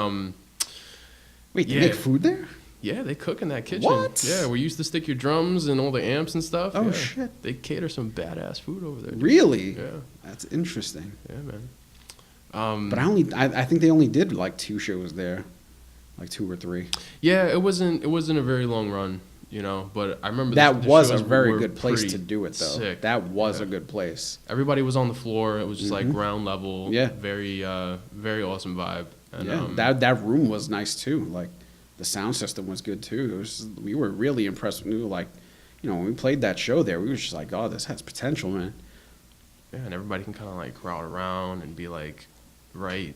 Wait, they make food there? yeah, they cook in that kitchen. What? Yeah, we used to stick your drums and all the amps and stuff. Oh, yeah. shit. They cater some badass food over there. Dude. Really? Yeah. That's interesting. Yeah, man. But I think they only did like 2 shows there, like 2 or 3. Yeah, it wasn't a very long run, but I remember That the was a shows very were good place pretty to do it, though. sick. That was Yeah. a good place. Everybody was on the floor. It was just like ground level. Yeah. Very very awesome vibe. And, Yeah, that room was nice too. Like the sound system was good too. We were really impressed. We were like, when we played that show there, we were just like, oh, this has potential, man. yeah, and everybody can kind of like crowd around and be like right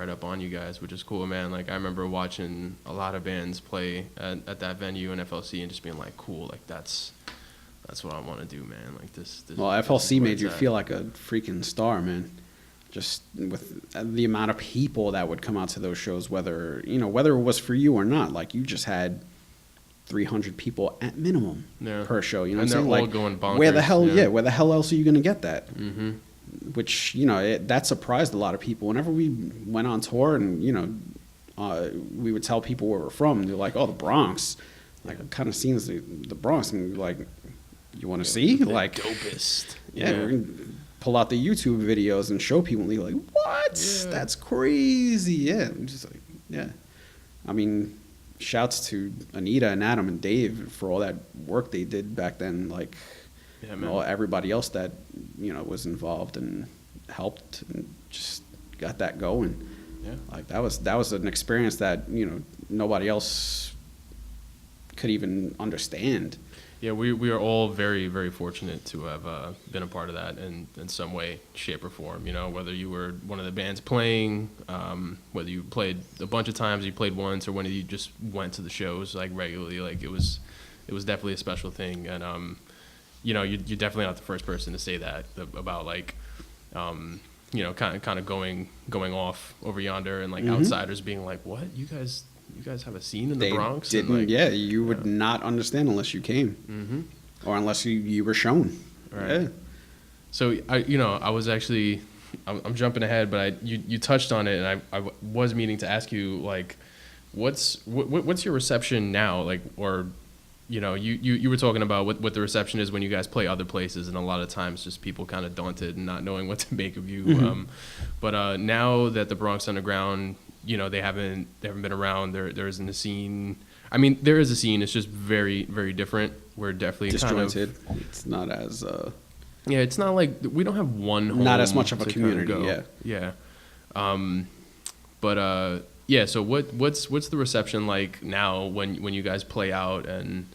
up on you guys, which is cool, man. Like I remember watching a lot of bands play at that venue in FLC and just being like, cool, like that's what I want to do, man. Like this Well, this is FLC where made it's you at. feel like a freaking star, man. Just with the amount of people that would come out to those shows, whether it was for you or not. Like you just had 300 people at minimum Yeah. per show. You know And what I'm saying? they're all Like going bonkers. where the hell? Yeah. Where the hell else are you gonna get that? Mm-hmm. Which that surprised a lot of people. Whenever we went on tour, and we would tell people where we're from, they're like, "Oh, the Bronx." Like it kind of seems the Bronx, and we're like, you want to see? The Like, dopest. yeah, we're gonna pull out the YouTube videos and show people, and they're like, "What? Yeah. That's crazy!" Yeah, I'm just like, yeah. I mean, shouts to Anita and Adam and Dave for all that work they did back then. Like, Yeah, man. everybody else that was involved and helped and just got that going. Yeah. Like that was an experience that nobody else could even understand. Yeah, we are all very, very fortunate to have been a part of that in some way, shape, or form. Whether you were one of the bands playing, whether you played a bunch of times, you played once, or whether you just went to the shows like regularly. Like it was definitely a special thing, and you're definitely not the first person to say that about like, kind of going off over yonder, and like outsiders being like, what, you guys have a scene in the Bronx? Didn't, and like, you would not understand unless you came, or unless you were shown. Right. Yeah. So I was actually, I'm jumping ahead, but you touched on it, and I was meaning to ask you like, what's your reception now, like, or you were talking about what the reception is when you guys play other places, and a lot of times just people kind of daunted and not knowing what to make of you. But now that the Bronx Underground, they haven't been around. There isn't a scene. I mean, there is a scene. It's just very, very different. We're definitely Disjointed. It's not as yeah. It's not like we don't have one home. not as much of a to kind community. go. Yeah. But yeah. So what's the reception like now when you guys play out, and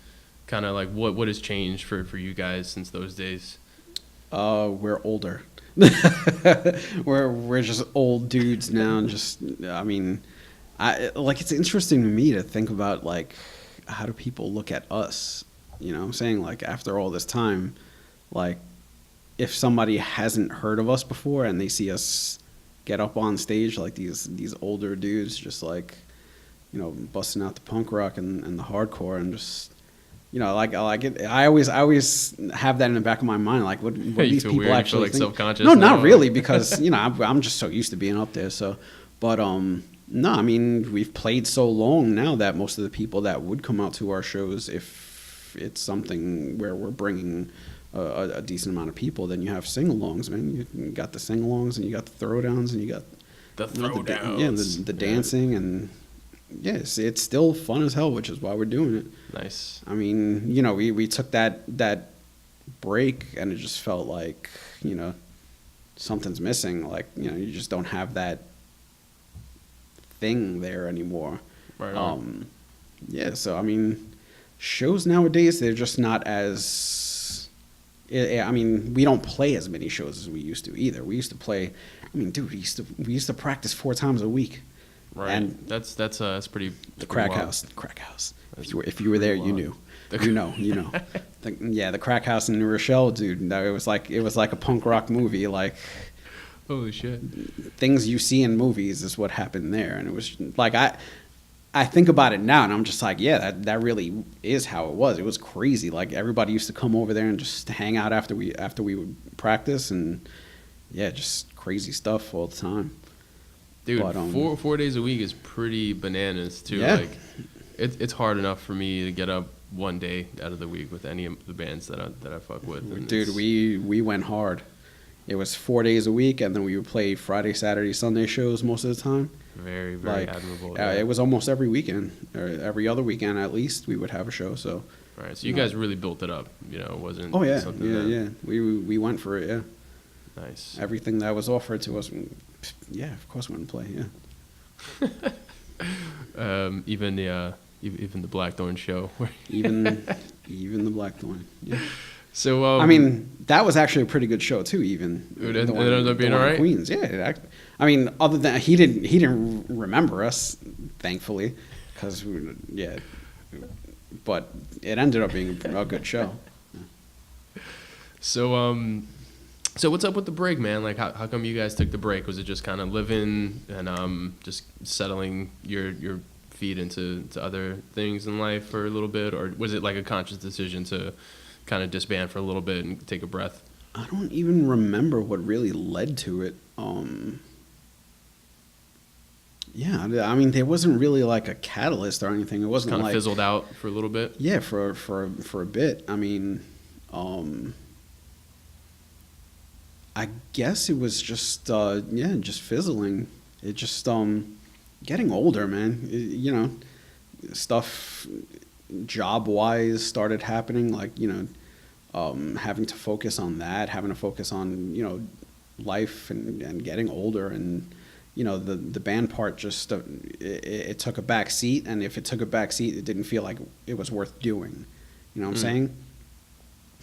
kind of like what has changed for you guys since those days? We're older. we're just old dudes now, and just it's interesting to me to think about like how do people look at us, what I'm saying, like after all this time, like if somebody hasn't heard of us before and they see us get up on stage like these older dudes just like busting out the punk rock and the hardcore, and just I like it. I always have that in the back of my mind. Like, what these feel people weird? You actually feel like think? self-conscious No, now? not really, because I'm just so used to being up there. So, but no, I mean we've played so long now that most of the people that would come out to our shows, if it's something where we're bringing a decent amount of people, then you have sing-alongs, man. You got the sing-alongs, and you got the throwdowns, and you got The throwdowns. the dancing, and yes, it's still fun as hell, which is why we're doing it. Nice. I mean, we took that break, and it just felt like, something's missing. Like, you just don't have that thing there anymore. Right on. Yeah, so I mean, shows nowadays, they're just not as. I mean, we don't play as many shows as we used to either. We used to play. I mean, dude, we used to practice 4 times a week. Right. And that's pretty. the pretty crack wild. house, the crack house. If you were there, you knew. You know. The crack house in New Rochelle, dude. It was like a punk rock movie. Like, Holy shit. things you see in movies is what happened there, and it was like I think about it now, and I'm just like, yeah, that really is how it was. It was crazy. Like, everybody used to come over there and just hang out after we would practice, and yeah, just crazy stuff all the time. Dude, But, 4 days a week is pretty bananas too. Yeah. Like, it's hard enough for me to get up one day out of the week with any of the bands that I fuck with. And Dude, we went hard. It was 4 days a week, and then we would play Friday, Saturday, Sunday shows most of the time. very, very Like, admirable. it was almost every weekend, or every other weekend at least, we would have a show. So, Right, so you guys really built it up. You know, it wasn't. oh yeah, something yeah, that, yeah. We went for it. Yeah, Nice. everything that was offered to us. Yeah, of course we went to play. Yeah. Even the Blackthorn show. Even the Blackthorn. Yeah. So I mean, that was actually a pretty good show too. Even It ended up being all right? Queens, yeah. I mean, other than he didn't remember us, thankfully, because yeah. But it ended up being a good show. So what's up with the break, man? Like, how come you guys took the break? Was it just kind of living and just settling your feet into other things in life for a little bit, or was it like a conscious decision to kind of disband for a little bit and take a breath? I don't even remember what really led to it. Yeah, I mean, there wasn't really like a catalyst or anything. It wasn't Kind of like fizzled out for a little bit. yeah, for a bit. I mean, I guess it was just just fizzling. It just getting older, man. You know, stuff job wise started happening. Like, you know, having to focus on that, having to focus on, you know, life and getting older, and you know, the band part just it took a back seat, and if it took a back seat, it didn't feel like it was worth doing. You know what I'm saying?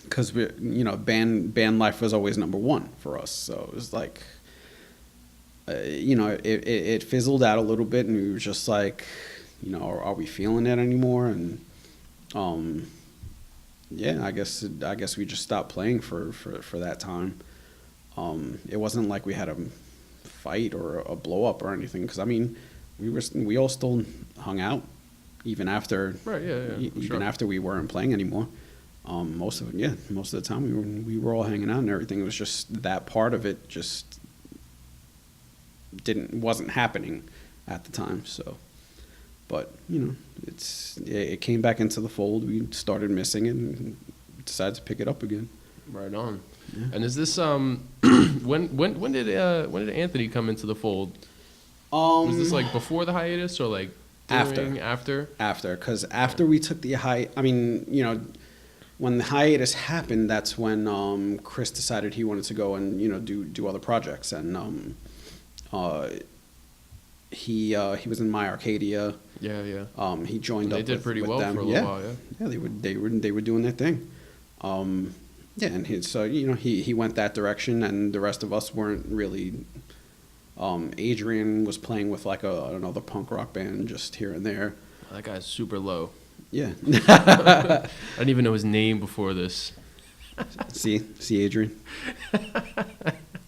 Because you know, band life was always number one for us, so it was like, you know, it fizzled out a little bit, and we were just like, you know, are we feeling it anymore? And yeah, I guess we just stopped playing for that time. It wasn't like we had a fight or a blow up or anything, because I mean, we all still hung out even after Right. Yeah. even Sure. after we weren't playing anymore. Most of the time we were all hanging out and everything. It was just that part of it just wasn't happening at the time. So, but you know, it came back into the fold. We started missing it and decided to pick it up again. Right on. Yeah. And is this when did Anthony come into the fold? Was this like before the hiatus or like during, after? Because after we took the I mean, you know, when the hiatus happened, that's when Chris decided he wanted to go and, you know, do other projects, and he was in My Arcadia. Yeah. He joined They up. did pretty with well them. for a little while. Yeah. Yeah, they were doing their thing. Yeah, and so you know, he went that direction, and the rest of us weren't really. Adrian was playing with like another punk rock band just here and there. That guy's super low. Yeah. I didn't even know his name before this. See Adrian.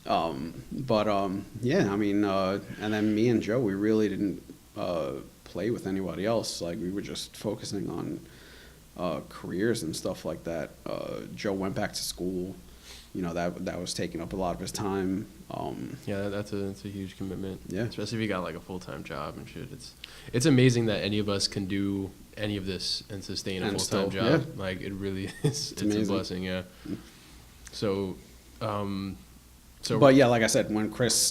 Yeah, I mean, and then me and Joe, we really didn't play with anybody else. Like, we were just focusing on careers and stuff like that. Joe went back to school. You know, that was taking up a lot of his time. Yeah, that's a huge commitment. Yeah. Especially if you got like a full-time job and shit. It's amazing that any of us can do any of this and sustain a And full-time still, job. yeah. Like, it really is. It's a amazing. blessing. Yeah. So. But yeah, like I said, when Chris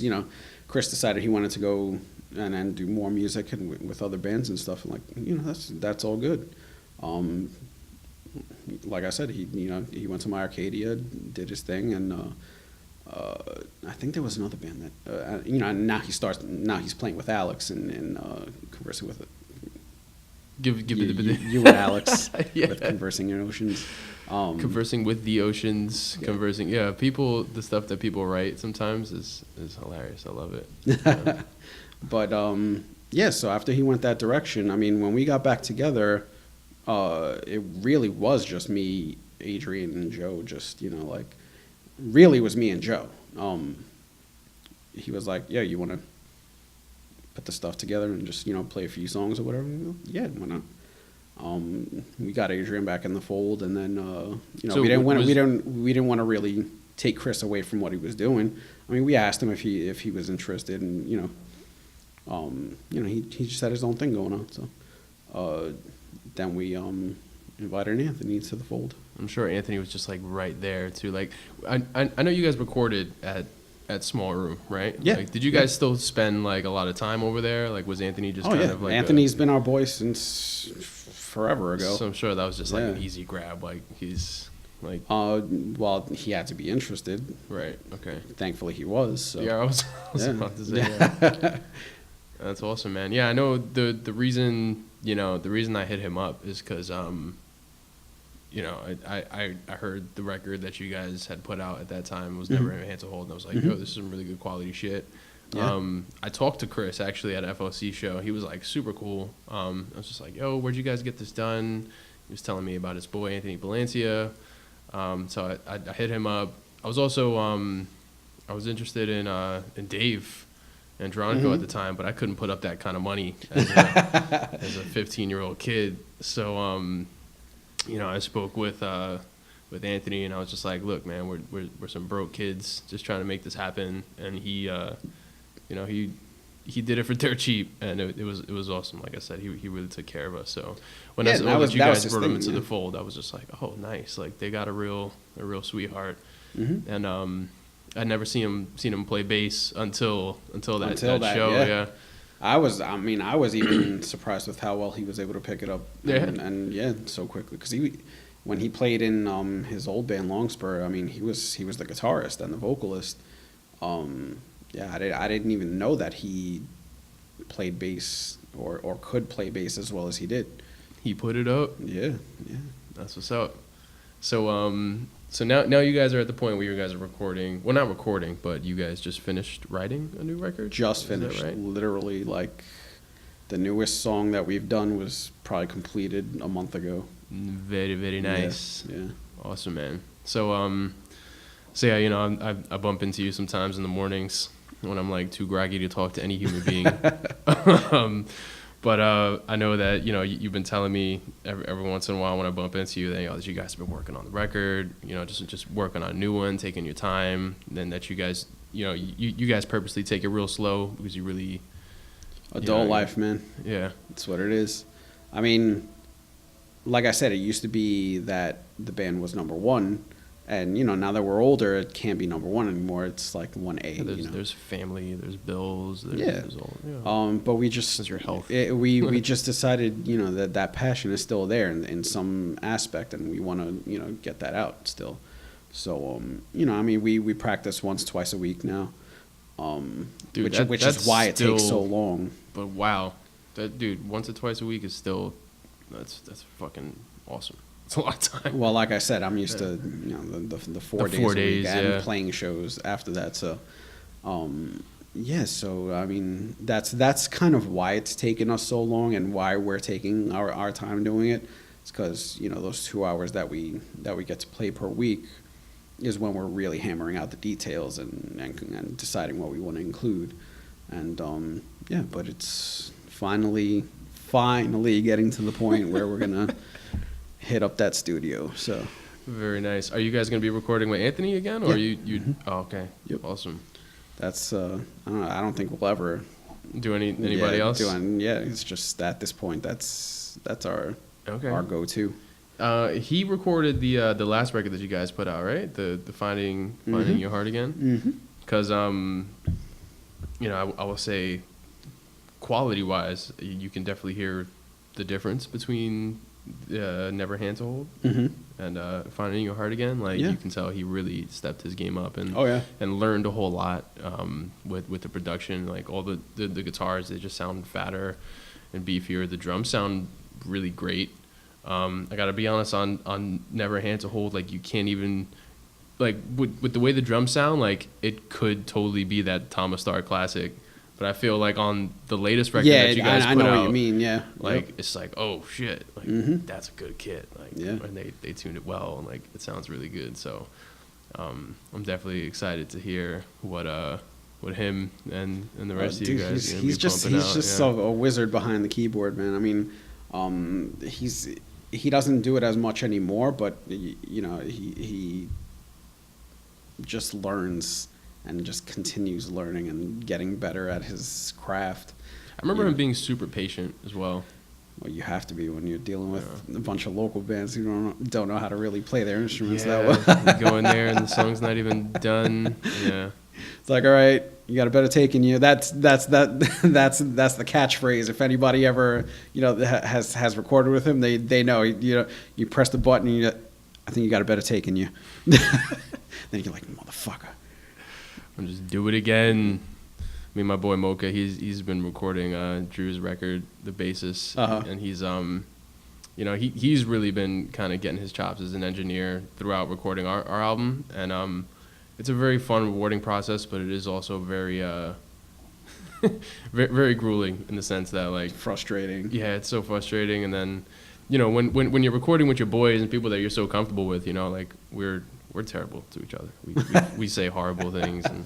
decided he wanted to go and do more music and with other bands and stuff, and like, you know, that's all good. Like I said, he went to My Arcadia, did his thing, and I think there was another band that you know. Now he's playing with Alex and conversing with Give it you and Alex Yeah. with Conversing in Oceans. Conversing with the oceans, Yeah. conversing. Yeah, people. The stuff that people write sometimes is hilarious. I love it. Yeah. But yeah, so after he went that direction, I mean, when we got back together, it really was just me, Adrian, and Joe. Just like, really was me and Joe. He was like, "Yeah, you want to put the stuff together and just play a few songs or whatever?" Yeah, why not? We got Adrian back in the fold, and then So we didn't was- we didn't want to really take Chris away from what he was doing. I mean, we asked him if he was interested, and he just had his own thing going on. So then we invited Anthony to the fold. I'm sure Anthony was just like right there too. Like I know you guys recorded at Small Room, right? Yeah. Like, did you guys still spend like a lot of time over there? Like, was Anthony just kind of like Anthony's been our boy since forever ago. So I'm sure that was just like an Yeah. easy grab. Like he's like Well, he had to be interested. right. Okay. Thankfully, he was. So. Yeah, I was Yeah. about to say. Yeah. That's awesome, man. Yeah, I know the reason the reason I hit him up is because I heard the record that you guys had put out at that time was Never Hand to Hold, and I was like, yo, this is some really good quality shit. Yeah. I talked to Chris actually at an FOC show. He was like super cool. I was just like, yo, where'd you guys get this done? He was telling me about his boy Anthony Valencia. So I hit him up. I was also I was interested in Dave Andronico at the time, but I couldn't put up that kind of money as a 15-year-old kid. So I spoke with Anthony, and I was just like, look, man, we're some broke kids just trying to make this happen, and he did it for dirt cheap, and it was awesome. Like I said, he really took care of us. So when I saw that you guys brought him into the fold, I was just like, oh, nice. Like they got a real sweetheart. And I'd never seen him play bass until that show. Yeah. I was even surprised with how well he was able to pick it up. And so quickly, because when he played in his old band Longspur, I mean, he was the guitarist and the vocalist. I didn't even know that he played bass or could play bass as well as he did. He put it up. Yeah. That's what's up. So now you guys are at the point where you guys are recording. Well, not recording, but you guys just finished writing a new record? Just finished. Right? Literally, like, the newest song that we've done was probably completed a month ago. Very, very nice. Yeah. Awesome, man. So yeah, I bump into you sometimes in the mornings when I'm like too groggy to talk to any human being. But I know that you've been telling me every once in a while when I bump into you that you guys have been working on the record, just working on a new one, taking your time, and then that you guys you guys purposely take it real slow because you really Adult life, man. Yeah, That's what it is. I mean, like I said, it used to be that the band was number one, and now that we're older, it can't be number one anymore. It's like 1A. there's family, there's bills, there's all. But we just There's your health. we just decided that passion is still there in some aspect, and we want to get that out still. So I mean, we practice once, twice a week now. Dude, which that's is why it takes so still- long. But wow, that dude, once or twice a week is still that's fucking awesome. It's a lot of time. Well, like I said, I'm used to the 4 days a week and playing shows after that. So, so I mean that's kind of why it's taken us so long and why we're taking our time doing it. It's because those 2 hours that we get to play per week is when we're really hammering out the details and deciding what we want to include. And but it's finally getting to the point where we're gonna hit up that studio. So Very nice. Are you guys gonna be recording with Anthony again, or you? Oh, okay. Yep. Awesome. that's I don't think we'll ever Do anybody else? It's just at this point that's our go-to. He recorded the last record that you guys put out, right? The Finding Your Heart Again. Because I will say, quality-wise, you can definitely hear the difference between Never Hand to Hold and Finding Your Heart Again. Like you can tell he really stepped his game up and and learned a whole lot with the production. Like all the guitars, they just sound fatter and beefier. The drums sound really great. I gotta be honest on Never Hand to Hold, like you can't even like with the way the drums sound, like it could totally be that Thomas Starr classic. But I feel like on the latest record that you guys I put know out, what you mean. Yeah, like yep. it's like, oh shit, like that's a good kit. Like Yeah. and they tuned it well, and like it sounds really good. So I'm definitely excited to hear what him and the rest of you Dude, guys are gonna he's be just pumping he's out. just Yeah. a wizard behind the keyboard, man. I mean, he doesn't do it as much anymore, but you know, he just learns and just continues learning and getting better at his craft. I remember You him know, being super patient as well. well, you have to be when you're dealing with a bunch of local bands who don't know how to really play their instruments that well. You go in there and the song's not even done. Yeah. It's like, all right, you got a better take in you. That's the catchphrase. If anybody ever, you know, has recorded with him, they know. You know, you press the button and I think you got a better take in you. Then you're like, motherfucker. And just do it again. Me and my boy Mocha, he's been recording Drew's record, The Basis, and he's you know, he's really been kind of getting his chops as an engineer throughout recording our album, and it's a very fun, rewarding process, but it is also very very, very grueling in the sense that like Frustrating. yeah, it's so frustrating, and then you know when you're recording with your boys and people that you're so comfortable with, you know, like we're terrible to each other. We say horrible things, and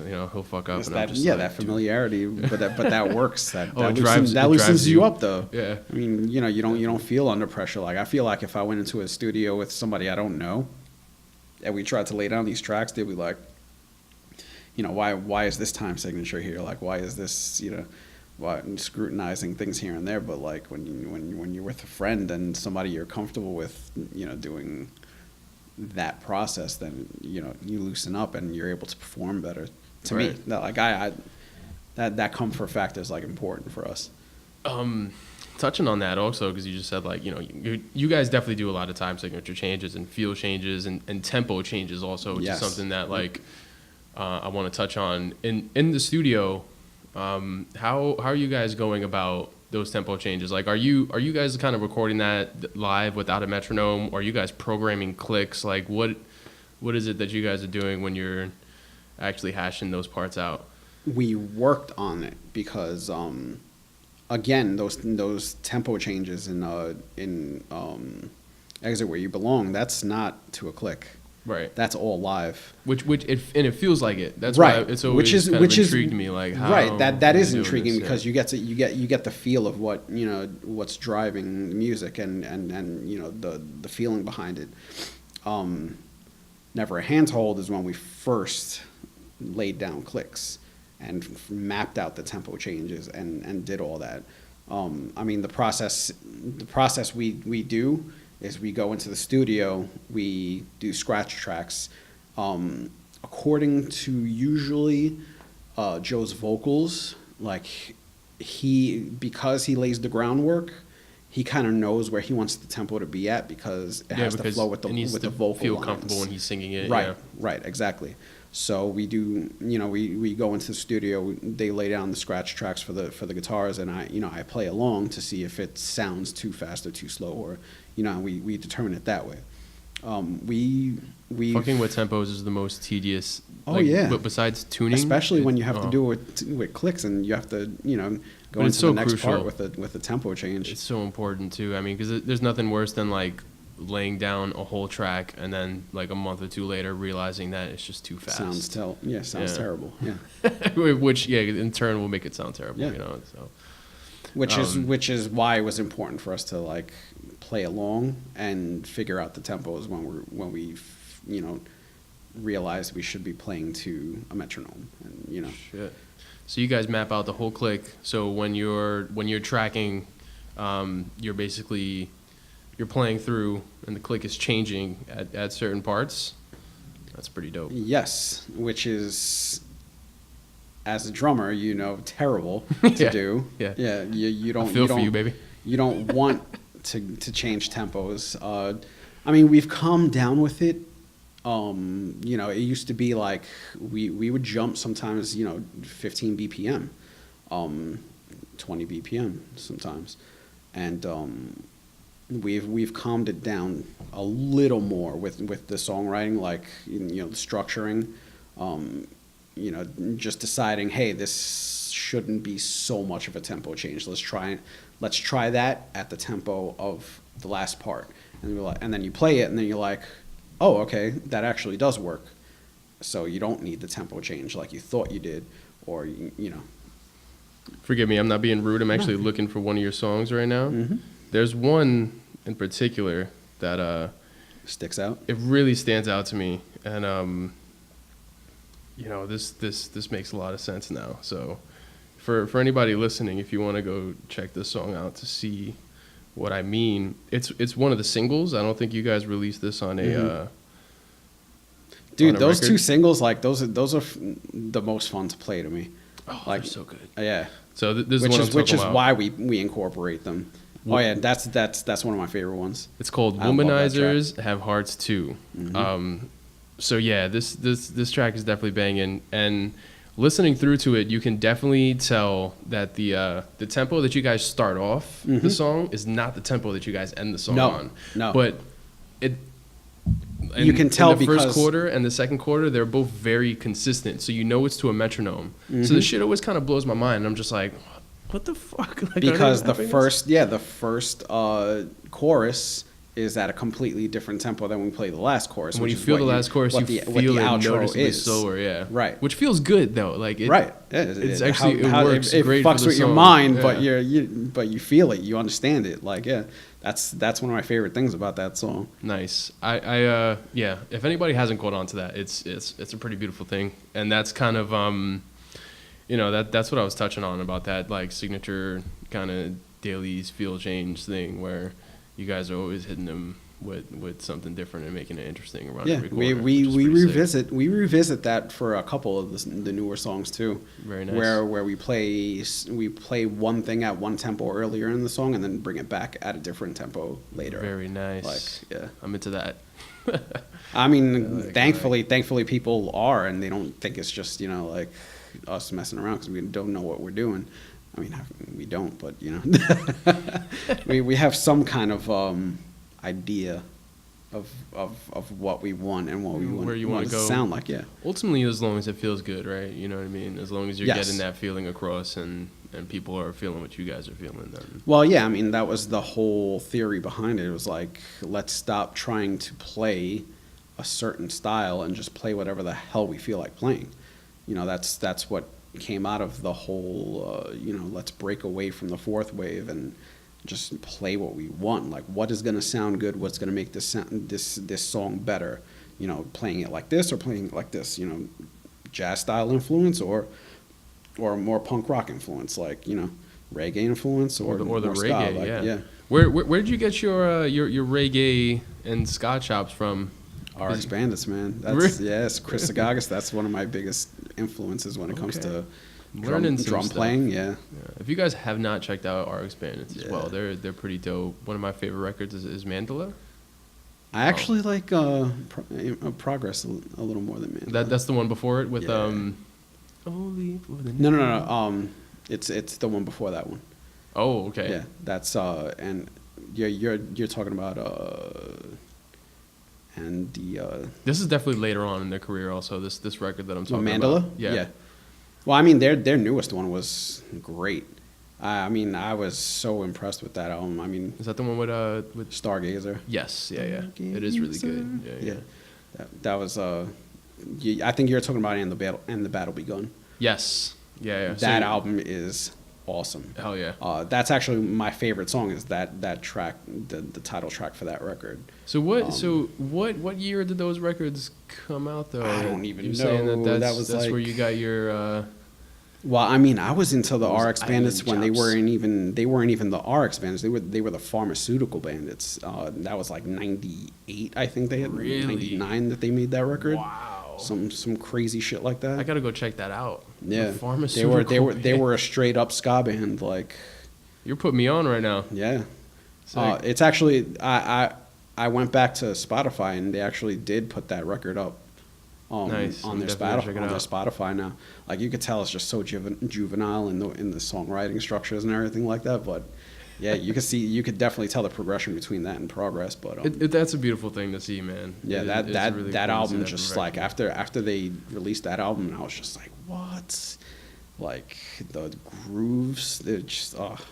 you know he'll fuck up. It's And that, I'm just yeah, like, that familiarity, but that works. That Oh, it loosens, drives loosens you. you up though. Yeah. I mean, you know, you don't feel under pressure. Like I feel like if I went into a studio with somebody I don't know, and we tried to lay down these tracks, they'd be like, you know, why is this time signature here? Like why is this, you know, why, and scrutinizing things here and there. But like when you're with a friend and somebody you're comfortable with, you know, doing that process, then you know you loosen up and you're able to perform better. To me, Right. that like that comfort factor is like important for us. Touching on that also, because you just said like, you know, you guys definitely do a lot of time signature changes and feel changes and tempo changes also, which Yes. is something that like I want to touch on in the studio. How are you guys going about those tempo changes? Like, are you guys kind of recording that live without a metronome? Or are you guys programming clicks? Like, what is it that you guys are doing when you're actually hashing those parts out? We worked on it because again, those tempo changes in Exit Where You Belong, that's not to a click. Right. That's all live. It feels like it. That's Right. why it's always intrigued me. Like how right. That are is they doing intriguing this? because Yeah. you get the feel of what, you know, what's driving the music and you know the feeling behind it. Never a Handhold is when we first laid down clicks and mapped out the tempo changes and did all that. I mean the process we do is we go into the studio, we do scratch tracks, according to usually Joe's vocals. Like because he lays the groundwork, he kind of knows where he wants the tempo to be at because it has to flow with the it needs to vocal feel lines. comfortable when he's singing it. Right, Yeah. right, exactly. So we do, you know, we go into the studio. They lay down the scratch tracks for the guitars, and I play along to see if it sounds too fast or too slow, or you know, we determine it that way. We Fucking with tempos is the most tedious. Oh, like, yeah. But besides tuning, especially when you have to do it with clicks, and you have to, you know, go But it's into so the next crucial. part with the tempo change. It's so important too. I mean, because there's nothing worse than like laying down a whole track and then like a month or two later realizing that it's just too fast. Sounds Yeah. terrible. Yeah. Which in turn will make it sound terrible. Yeah. You know. So Which is why it was important for us to like play along and figure out the tempos when we you know realized we should be playing to a metronome, and you know. shit. So you guys map out the whole click. So when you're tracking, you're playing through and the click is changing at certain parts. That's pretty dope. Yes, which is, as a drummer, you know, terrible to Yeah. do. Yeah. Yeah. You don't. I feel you for don't, you, baby. You don't want to change tempos. I mean, we've calmed down with it. You know, it used to be like we would jump sometimes, you know, 15 BPM, 20 BPM sometimes. and we've calmed it down a little more with the songwriting, like the structuring, just deciding, hey, this shouldn't be so much of a tempo change. Let's try that at the tempo of the last part, and then you play it, and then you're like, oh, okay, that actually does work. So you don't need the tempo change like you thought you did, or Forgive me, I'm not being rude. I'm actually looking for one of your songs right now. Mm-hmm. There's one in particular that Sticks out. it really stands out to me, and this makes a lot of sense now. So for anybody listening, if you want to go check this song out to see what I mean, it's one of the singles. I don't think you guys released this on a Dude, on a those record. two singles, like those are the most fun to play to me. Oh, Like, they're so good. Yeah. So this which is what is I'm which talking is about. why we incorporate them. Oh yeah, that's one of my favorite ones. It's called I love that track. Womanizers Have Hearts Too. So yeah, this track is definitely banging, and listening through to it, you can definitely tell that the tempo that you guys start off the song is not the tempo that you guys end the song on. No. But it You can tell in the because- first quarter and the second quarter, they're both very consistent, so you know it's to a metronome. So the shit always kind of blows my mind, and I'm just like, what the fuck? Like, Because the first chorus is at a completely different tempo than we play the last chorus. And when which you is feel what the last chorus, what you the, what feel the it outro noticeably is. slower, yeah. Right. Which feels good though. Like it, Right. It's actually it works it great fucks for the with your song. mind, Yeah. but you feel it, you understand it. Like that's one of my favorite things about that song. Nice. I yeah. If anybody hasn't caught on to that, it's a pretty beautiful thing, and that's kind of that's what I was touching on about that like signature kind of Daly's feel change thing where you guys are always hitting them with something different and making it interesting around Yeah, every we corner, which is we pretty sick. revisit that for a couple of the newer songs too. Very nice. Where we play one thing at one tempo earlier in the song and then bring it back at a different tempo later. Very nice. Like, yeah. I'm into that. I mean, like thankfully people are, and they don't think it's just like us messing around because we don't know what we're doing. I mean, we don't, but we have some kind of idea of what we want and what we want, Where you want it to go. sound like. Yeah. Ultimately, as long as it feels good, right? You know what I mean? As long as you're Yes. getting that feeling across and people are feeling what you guys are feeling, then Well, yeah, I mean, that was the whole theory behind it. It was like, let's stop trying to play a certain style and just play whatever the hell we feel like playing. That's what came out of the whole, let's break away from the fourth wave and just play what we want. Like, what is going to sound good? What's going to make this song better? Playing it like this or playing it like this, jazz style influence or more punk rock influence, like reggae influence or the more ska, reggae, like, yeah. Where did you get your reggae and ska chops from? RX Bandits, man. Yes, Chris Sagagas. That's one of my biggest influences when it comes Okay. to Learning some drum stuff. playing. Yeah. Yeah. If you guys have not checked out RX Bandits as Yeah. well, they're pretty dope. One of my favorite records is Mandela. I actually like Progress a little more than man. That's the one before it with Yeah. Only for the No. It's the one before that one. Oh, okay. Yeah, that's and you're talking about and the This is definitely later on in their career. Also, this record that I'm talking Mandela. about. Yeah. Well, I mean, their newest one was great. I mean, I was so impressed with that album. I mean, Is that the one with? Stargazer. Yes. Yeah. It is really good. Yeah. That was I think you're talking about and the battle begun. Yes. Yeah. That album is awesome. Hell yeah. That's actually my favorite song. Is that track, the title track for that record. So what year did those records come out though? I don't even You're saying know. that's Was that's like, where you got your. Well, I mean, I was into the Those RX Bandits island when they chops. weren't even the RX Bandits. They were the Pharmaceutical Bandits. That was like '98, I think they had Really? '99 that they made that record. Wow. Some crazy shit like that. I gotta go check that out. Yeah, The Pharmaceutical they Band. were a straight up ska band. Like, You're putting me on right now. yeah, Sick. it's actually I went back to Spotify and they actually did put that record up. Nice. On I'm their definitely gonna check it on their out. Spotify now. Like, you could tell it's just so juvenile in the songwriting structures and everything like that. But Yeah, you could definitely tell the progression between that and Progress, but That's a beautiful thing to see, man. yeah, It's that really that cool to see album that just like progression. after they released that album, I was just like, what? Like the grooves, they're just it's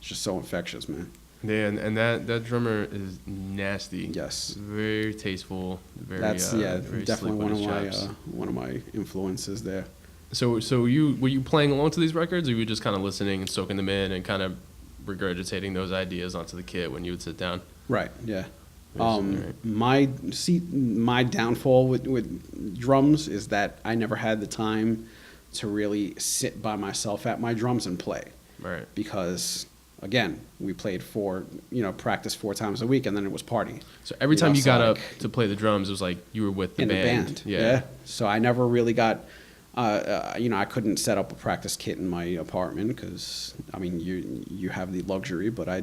just so infectious, man. Yeah, and that drummer is nasty. Yes, Very tasteful. that's Very definitely slick with his chops. one of my influences there. So were you playing along to these records, or were you just kind of listening and soaking them in and kind of regurgitating those ideas onto the kit when you would sit down? Right. Yeah. Right. My downfall with drums is that I never had the time to really sit by myself at my drums and play Right. because again we played practice 4 times a week and then it was party. So every time you So got up like, to play the drums, it was like you were with the in band. the band. Yeah. So I never really got. I couldn't set up a practice kit in my apartment because I mean you have the luxury, but I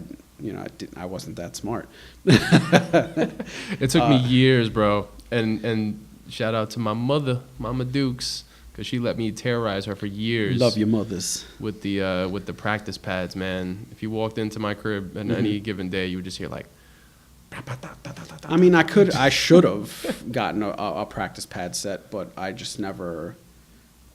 wasn't that smart. It took me years, bro. And shout out to my mother, Mama Dukes, because she let me terrorize her for years. Love your mothers. With the practice pads, man. If you walked into my crib on any given day, you would just hear like. I mean, I should have gotten a practice pad set, but I just never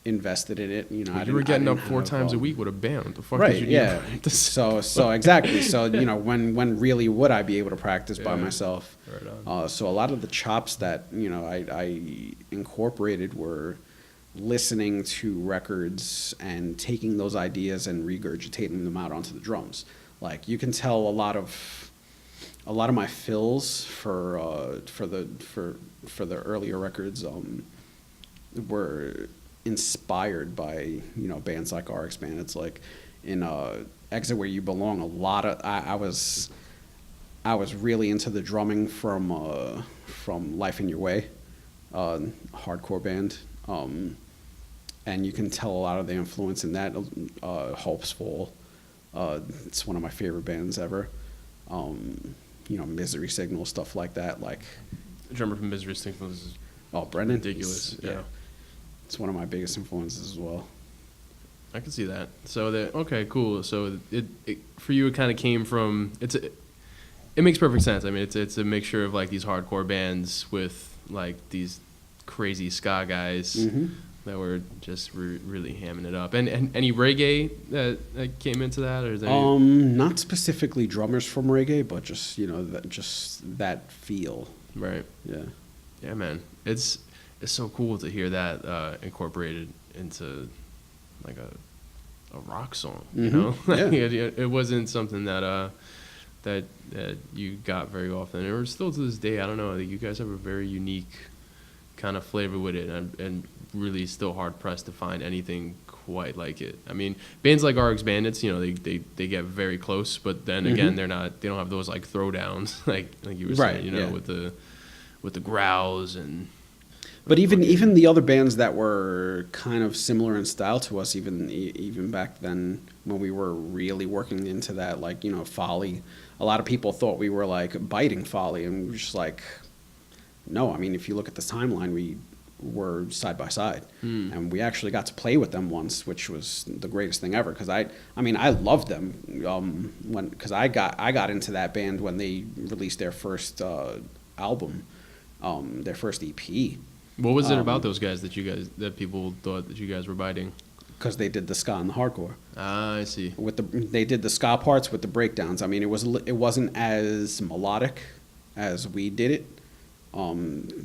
invested in it. You were getting up 4 times a week with a band. What the fuck Right, did you need yeah. practice? So exactly. So when really would I be able to practice by Yeah. myself? Right on. So a lot of the chops that I incorporated were listening to records and taking those ideas and regurgitating them out onto the drums. Like you can tell a lot of my fills for the earlier records were inspired by bands like RX Band. It's like in Exit Where You Belong. A lot of I was really into the drumming from Life in Your Way, hardcore band, and you can tell a lot of the influence in that. Hope's Fall, it's one of my favorite bands ever. Misery Signal, stuff like that. Like The drummer from Misery Signals is Brendan, ridiculous. Yeah. It's one of my biggest influences as well. I can see that. So okay, cool. So it for you, it kind of came from it makes perfect sense. I mean, it's a mixture of like these hardcore bands with like these crazy ska guys that were just really hamming it up. And any reggae that came into that, or is there Not specifically drummers from reggae, but just that feel. right? Yeah. Yeah, man. It's so cool to hear that incorporated into like a rock song, you know? Yeah. It wasn't something that that you got very often, or still to this day. I don't know. You guys have a very unique kind of flavor with it, and really still hard pressed to find anything quite like it. I mean, bands like RX Bandits, they get very close, but then again, they don't have those like throwdowns like you were saying, Right, yeah. with the growls and. But even the other bands that were kind of similar in style to us, even back then when we were really working into that, like Folly, a lot of people thought we were like biting Folly, and we were just like, no. I mean, if you look at the timeline, we were side by side, and we actually got to play with them once, which was the greatest thing ever. Because I loved them because I got into that band when they released their first album, their first EP. What was it about those guys that people thought that you guys were biting? Because they did the ska and the hardcore. Ah, I see. They did the ska parts with the breakdowns. I mean, it wasn't as melodic as we did it.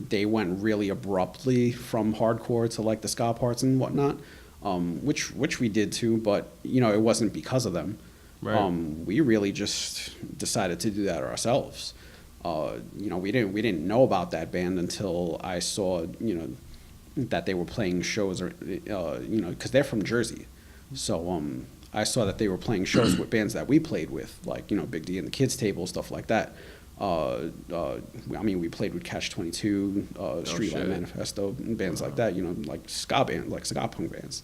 They went really abruptly from hardcore to like the ska parts and whatnot, which we did too. But it wasn't because of them. Right. We really just decided to do that ourselves. We didn't know about that band until I saw that they were playing shows, or because they're from Jersey, so I saw that they were playing shows with bands that we played with, like Big D and the Kids Table, stuff like that. We played with Catch 22, Streetlight Manifesto, and bands like that. Like ska punk bands,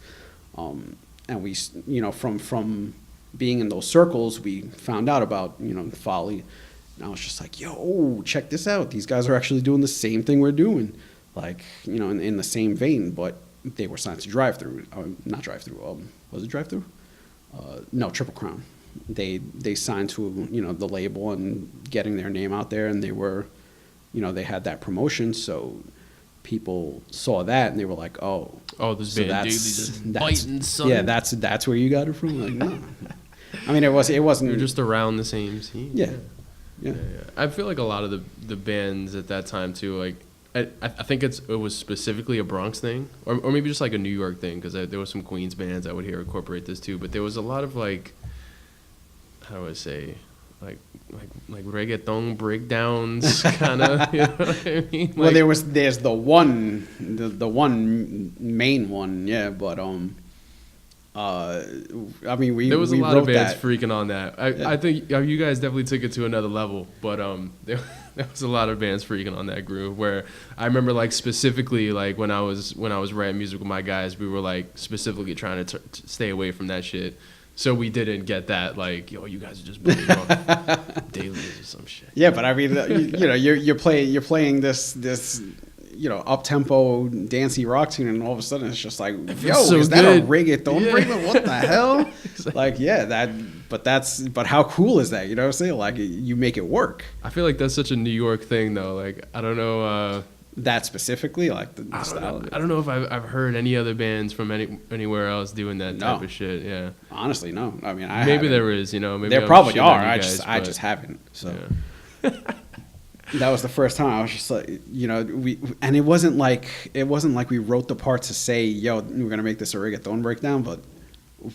and we from being in those circles, we found out about Folly. And I was just like, yo, check this out. These guys are actually doing the same thing we're doing. Like, in the same vein, but they were signed to Drive Through. Not Drive Through. Was it Drive Through? No, Triple Crown. they signed to, you know, the label and getting their name out there, and they were, you know, they had that promotion, so people saw that and they were like, oh, this so band Daly just biting, son. yeah, that's where you got it from. Like, no. I mean, it wasn't. You're just around the same scene. Yeah. Yeah. I feel like a lot of the bands at that time too, like I think it was specifically a Bronx thing, or maybe just like a New York thing, because there was some Queens bands I would hear incorporate this too. But there was a lot of like, how do I say, like reggaeton breakdowns, kind of. You know what I mean? Like, Well, there's the one main one, yeah, but I mean, there was a lot of bands that. freaking on that. I think you guys definitely took it to another level, but there was a lot of bands freaking on that groove. Where I remember, like, specifically, like when I was writing music with my guys, we were like specifically trying to stay away from that shit, so we didn't get that, like, yo, you guys are just playing off dailies or some shit. Yeah, but I mean, you know, you're playing this, you know, up tempo dancey rock tune, and all of a sudden it's just like, yo, so is that good. a reggaeton breakdown? What the hell? Exactly. Like, yeah, but how cool is that? You know what I'm saying? Like, you make it work. I feel like that's such a New York thing, though. Like, I don't know. That specifically, like the I style. don't know if I've heard any other bands from anywhere else doing that type of shit. Yeah. Honestly, no. I mean, Maybe haven't. there is, you know. Maybe There I'm probably shitting are. on you I guys, just haven't. So. Yeah. That was the first time I was just like, you know, and it wasn't like we wrote the part to say, yo, we're gonna make this a reggaeton breakdown, but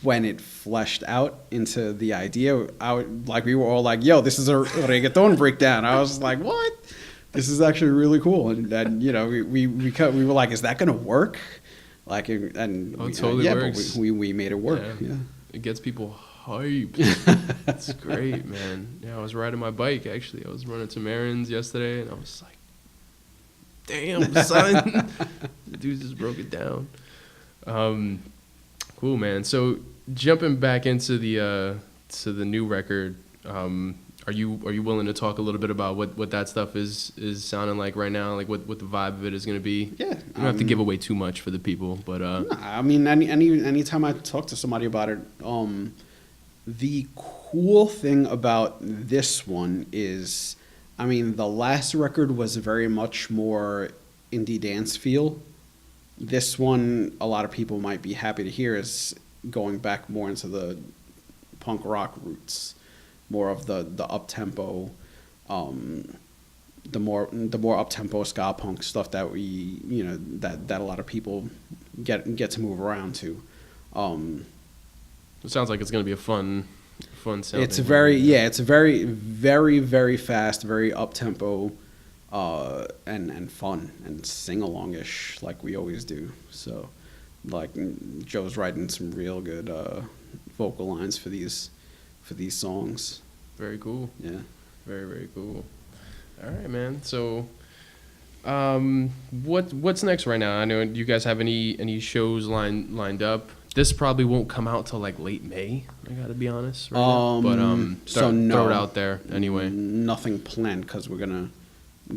when it fleshed out into the idea, we were all like, yo, this is a reggaeton breakdown. I was like, what? This is actually really cool, and you know, we were like, is that gonna work? Like, and it totally works. But we made it work. Yeah. It gets people hyped. It's great, man. Yeah, I was riding my bike, actually. I was running to Marin's yesterday, and I was like, damn, son. The dude just broke it down. Cool, man. So jumping back into the new record, are you willing to talk a little bit about what that stuff is sounding like right now, like what the vibe of it is going to be? Yeah, you don't have to give away too much for the people, but I mean, anytime I talk to somebody about it, the cool thing about this one is, I mean, the last record was very much more indie dance feel. This one, a lot of people might be happy to hear, is going back more into the punk rock roots, more of the up tempo, the more up tempo ska punk stuff that that a lot of people get to move around to. It sounds like it's going to be a fun sound. It's it's very, very, very fast, very up tempo, and fun and sing along-ish like we always do. So, like, Joe's writing some real good vocal lines for these songs. Very cool. Yeah. Very, very cool. All right, man. So, what's next right now? I know you guys have any shows lined up. This probably won't come out till like late May. I gotta be honest. Right now. But throw it out there anyway. Nothing planned because we're gonna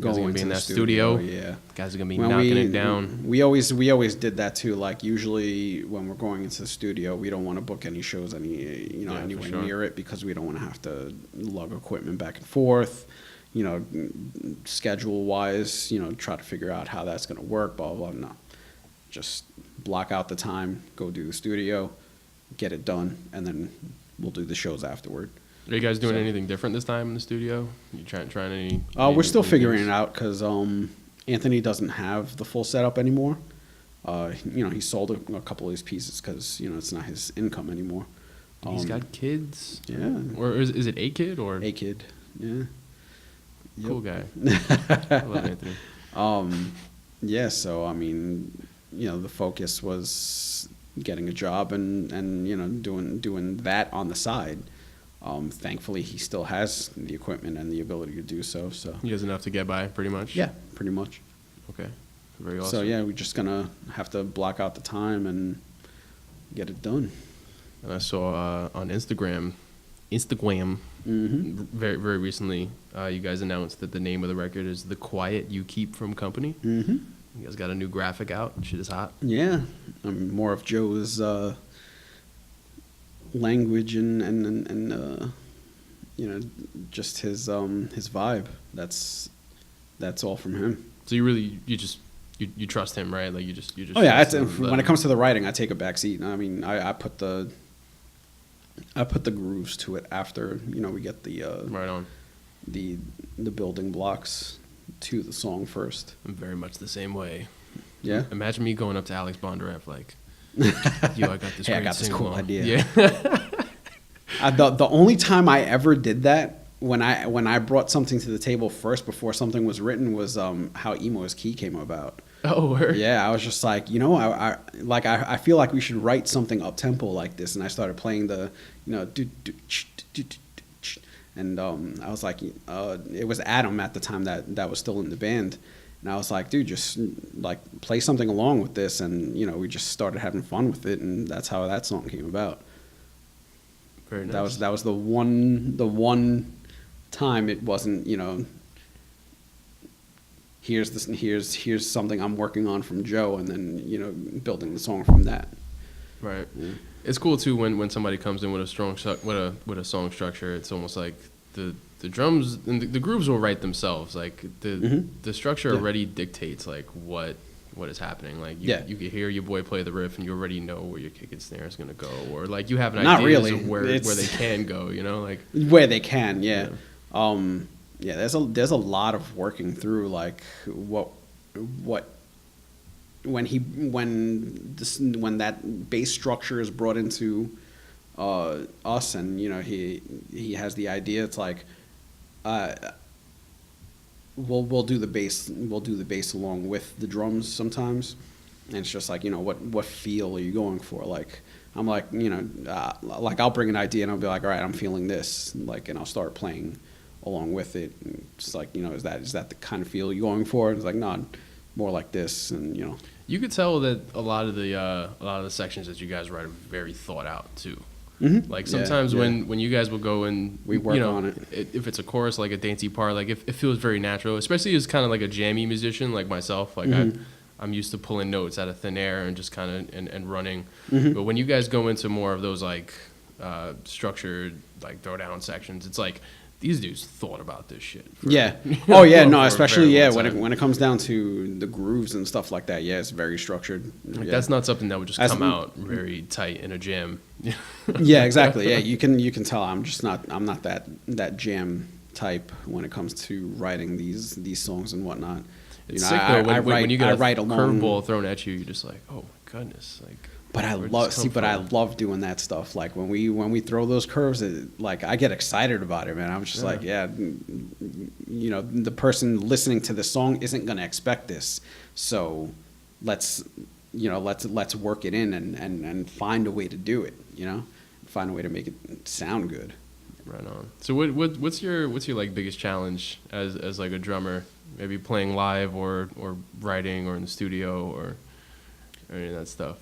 go into in the that studio. Yeah, guys are gonna be knocking it down. We always did that too. Like, usually when we're going into the studio, we don't want to book any shows anywhere near it, because we don't want to have to lug equipment back and forth. You know, schedule wise, try to figure out how that's gonna work. Blah blah blah. No, just block out the time, go do the studio, get it done, and then we'll do the shows afterward. Are you guys doing anything different this time in the studio? You trying any? We're still figuring it out, because Anthony doesn't have the full setup anymore. He sold a couple of his pieces because it's not his income anymore. He's got kids. Yeah. Or is it a kid or a kid? Yeah. Cool guy. I love Anthony. Yeah. So I mean, the focus was getting a job and doing that on the side. Thankfully, he still has the equipment and the ability to do so. So he has enough to get by, pretty much. Yeah, pretty much. Okay, very awesome. So yeah, we're just gonna have to block out the time and get it done. And I saw on Instagram, very very recently, you guys announced that the name of the record is "The Quiet You Keep from Company." Mm-hmm. You guys got a new graphic out. Shit is hot. Yeah, more of Joe's language and you know, just his vibe. That's all from him. So you trust him, right? Like you just Oh yeah, trust him, when it comes to the writing, I take a back seat. I mean, I put the grooves to it after, you know, we get the right on. the building blocks to the song first. I'm very much the same way. Yeah. Imagine me going up to Alex Bondurant like, yo, I got this. Hey, I great got this cool sing-along. idea. Yeah. The only time I ever did that, when I brought something to the table first before something was written, was how Emo is Key came about. Oh, word. Yeah, I was just like, you know, I feel like we should write something up tempo like this, and I started playing the, you know, and I was like, it was Adam at the time that was still in the band, and I was like, dude, just like play something along with this, and you know, we just started having fun with it, and that's how that song came about. Very nice. That was the one time it wasn't, you know, here's something I'm working on from Joe, and then, you know, building the song from that. Right. Yeah. It's cool too when somebody comes in with a strong with a song structure. It's almost like the drums and the grooves will write themselves. Like the structure already dictates like what is happening. Like you can hear your boy play the riff and you already know where your kick and snare is gonna go, or like you have an idea of where they can go. You know, like where they can. Yeah. Yeah. There's a lot of working through like what when that bass structure is brought into us, and you know he has the idea. It's like we'll do the bass along with the drums sometimes, and it's just like, you know, what feel are you going for? Like I'm like, you know, like I'll bring an idea and I'll be like, all right, I'm feeling this, like, and I'll start playing along with it. And it's like, you know, is that the kind of feel you're going for? It's like, no, more like this, and you know. You could tell that a lot of the sections that you guys write are very thought out too. Mm-hmm. Like sometimes when you guys will go and we work, you know, on it. If it's a chorus, like a dancey part, like it feels very natural, especially as kind of like a jammy musician like myself. Like I'm used to pulling notes out of thin air and just kind of and running. But when you guys go into more of those like structured like throwdown sections, it's like these dudes thought about this shit. Oh yeah, no, especially when it comes down to the grooves and stuff like that. Yeah, it's very structured. Like, that's not something that would just come out very tight in a jam. Yeah, exactly. Yeah, you can tell I'm not that jam type when it comes to writing these songs and whatnot. It's sick though when you get a curveball thrown at you, you're just like, oh my goodness, like. But I love doing that stuff. Like when we throw those curves, like I get excited about it, man. I'm just like, yeah, you know, the person listening to the song isn't gonna expect this, so let's work it in and find a way to do it. You know, find a way to make it sound good. Right on. So what's your like biggest challenge as like a drummer? Maybe playing live or writing or in the studio or any of that stuff.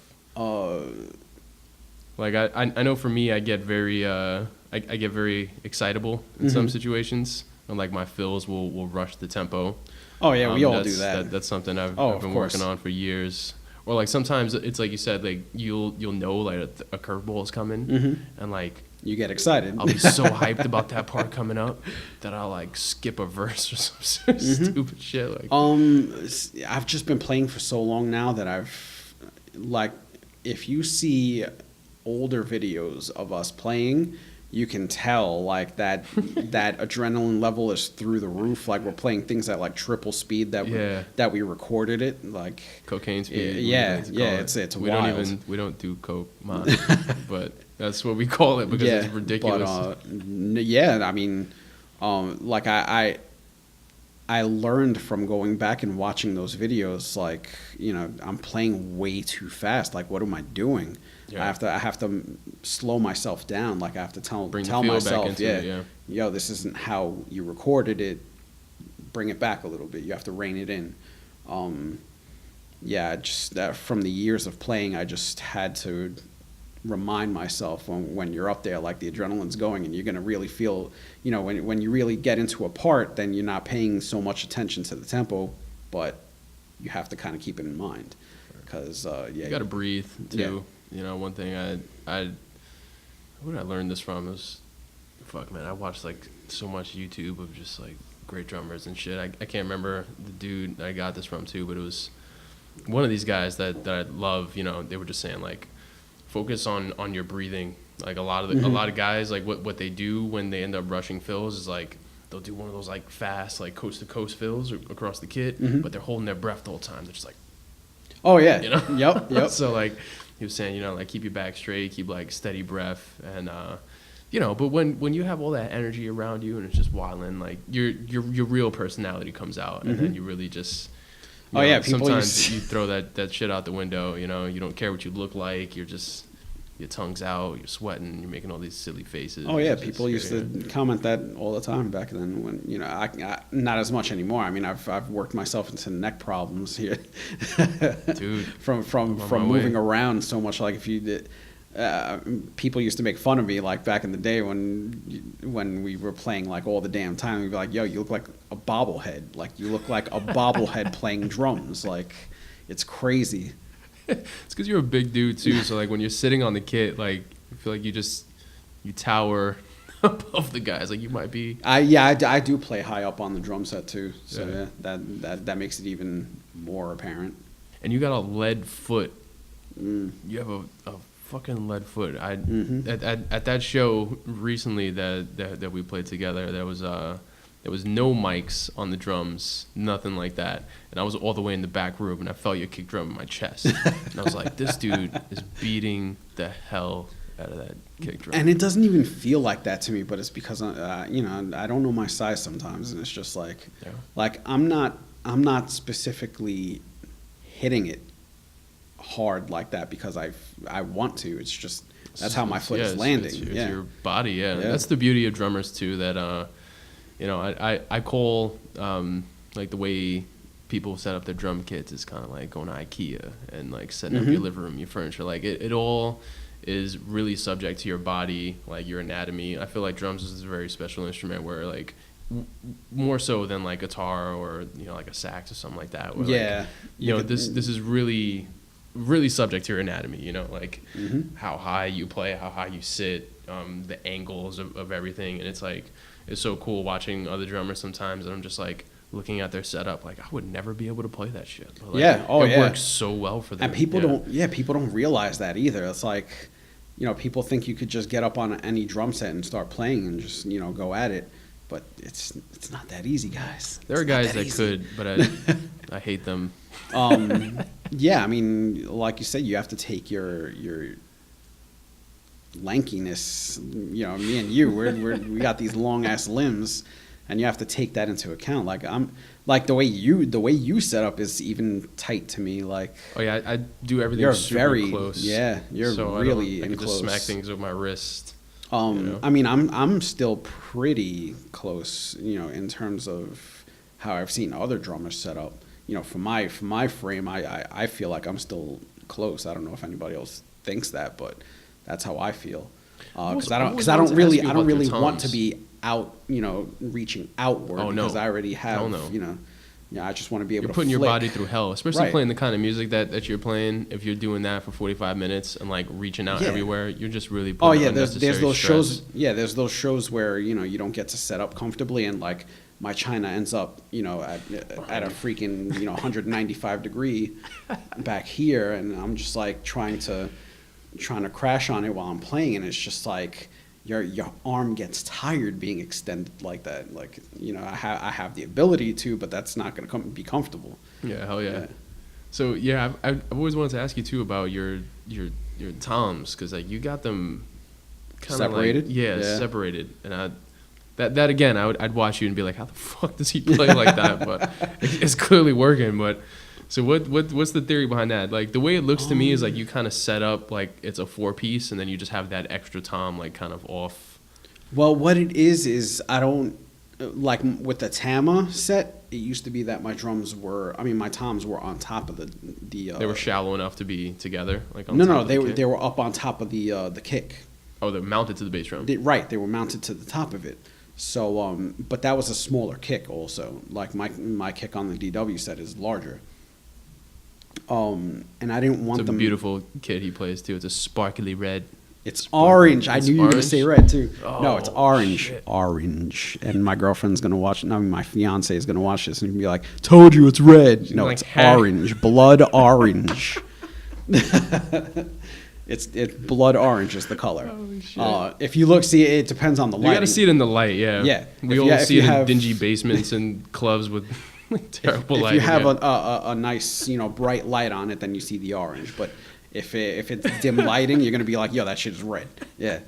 Like I know for me, I get very I get very excitable in some situations, and like my fills will rush the tempo. Oh yeah, we all do that. That's something I've been working on for years. Or like sometimes it's like you said, like you'll know like a curveball is coming, and like you get excited. I'll be so hyped about that part coming up that I'll like skip a verse or some stupid shit. Like I've just been playing for so long now that I've like. If you see older videos of us playing, you can tell like that adrenaline level is through the roof. Like we're playing things at like triple speed that we recorded it, like cocaine speed. It's wild. We don't do coke, but that's what we call it because it's ridiculous. But I mean, like I learned from going back and watching those videos, like, you know, I'm playing way too fast. Like, what am I doing? Yeah. I have to slow myself down. Like, I have to tell myself, yo, this isn't how you recorded it. Bring it back a little bit. You have to rein it in. Just from the years of playing, I just had to remind myself when you're up there, like the adrenaline's going and you're going to really feel, you know, when you really get into a part, then you're not paying so much attention to the tempo, but you have to kind of keep it in mind because you got to breathe too. You know, one thing where did I learn this from? It was, fuck man, I watched like so much YouTube of just like great drummers and shit. I can't remember the dude I got this from too, but it was one of these guys that I love. You know, they were just saying like, focus on your breathing. Like a lot of guys, like what they do when they end up rushing fills is like they'll do one of those like fast like coast to coast fills across the kit, but they're holding their breath the whole time. They're just like, Oh yeah. you know, Yep. So like he was saying, you know, like keep your back straight, keep like steady breath, and you know, but when you have all that energy around you and it's just wilding, like your real personality comes out, and then you really just. You know, people sometimes you throw that shit out the window. You know, you don't care what you look like. You're just your tongue's out. You're sweating. You're making all these silly faces. Oh yeah, people used to comment that all the time back then. When you know, I not as much anymore. I mean, I've worked myself into neck problems here, dude. from moving around so much. Like if you did. People used to make fun of me like back in the day when we were playing like all the damn time. We'd be like, "Yo, you look like a bobblehead. Like you look like a bobblehead playing drums. Like it's crazy." It's because you're a big dude too. So like when you're sitting on the kit, like I feel like you tower above the guys. Like you might be. I do play high up on the drum set too. So yeah, that makes it even more apparent. And you got a lead foot. You have a fucking lead foot. At that show recently that we played together, there was no mics on the drums, nothing like that, and I was all the way in the back room, and I felt your kick drum in my chest, and I was like, this dude is beating the hell out of that kick drum. And it doesn't even feel like that to me, but it's because you know, I don't know my size sometimes, and it's just like like I'm not specifically hitting it hard like that because I want to. It's just that's how my foot is landing. It's your body. Yeah, that's the beauty of drummers too. That you know, I call like the way people set up their drum kits is kind of like going to IKEA and like setting up your living room, your furniture. Like it all is really subject to your body, like your anatomy. I feel like drums is a very special instrument where like more so than like guitar or you know like a sax or something like that. Where, like, you know this is really subject to your anatomy, you know, like how high you play, how high you sit, the angles of everything. And it's like, it's so cool watching other drummers sometimes. And I'm just like looking at their setup, like I would never be able to play that shit. But, like, it works so well for them. And people don't realize that either. It's like, you know, people think you could just get up on any drum set and start playing and just, you know, go at it. But it's not that easy, guys. There are guys that could, but I hate them. Yeah, I mean, like you said, you have to take your lankiness. You know, me and you, we got these long ass limbs, and you have to take that into account. Like the way you set up is even tight to me. Like I do everything super close. Yeah, you're so really I can close. just smack things with my wrist. You know? I mean, I'm still pretty close. You know, in terms of how I've seen other drummers set up. You know, for my frame, I feel like I'm still close. I don't know if anybody else thinks that, but that's how I feel. Because I don't really want to be out, you know, reaching outward because I already have, you know. Yeah, I just want to be able to You're putting your body through hell, especially Right. playing the kind of music that you're playing. If you're doing that for 45 minutes and like reaching out everywhere, you're just really putting there's those stress. shows. Yeah, there's those shows where you know you don't get to set up comfortably and like my China ends up, you know, at a freaking, you know, 195 degree back here, and I'm just like trying to crash on it while I'm playing, and it's just like your arm gets tired being extended like that. Like, you know, I have the ability to, but that's not going to be comfortable. Yeah, hell yeah. So yeah, I've always wanted to ask you too about your toms, because like you got them kind of separated. Like, separated, and That again, I'd watch you and be like, how the fuck does he play like that? But it's clearly working. But so what's the theory behind that? Like the way it looks to me is like you kind of set up like it's a 4-piece, and then you just have that extra tom like kind of off. Well, what it is I don't like with the Tama set. It used to be that my toms were on top of the. They were shallow enough to be together, like on no, they were up on top of the kick. Oh, they're mounted to the bass drum. They were mounted to the top of it. So, but that was a smaller kick also. Like my kick on the DW set is larger. And I didn't want them. It's a beautiful kit he plays too. It's a sparkly red. It's orange. I It's knew you were going to say orange? red too. No, it's Oh, orange. shit. Orange. And my girlfriend's going to watch, no, my fiance is going to watch this and be like, told you it's red. No, like, it's "Huh?" orange. Blood orange. It's blood orange is the color. Holy shit. If you look, see, it depends on the light. You got to see it in the light, yeah. Yeah. We If all you- if see you it in have- dingy basements and clubs with terrible If lighting. you have yeah. a nice, bright light on it, then you see the orange. But if it's dim lighting, you're going to be like, yo, that shit is red. Yeah.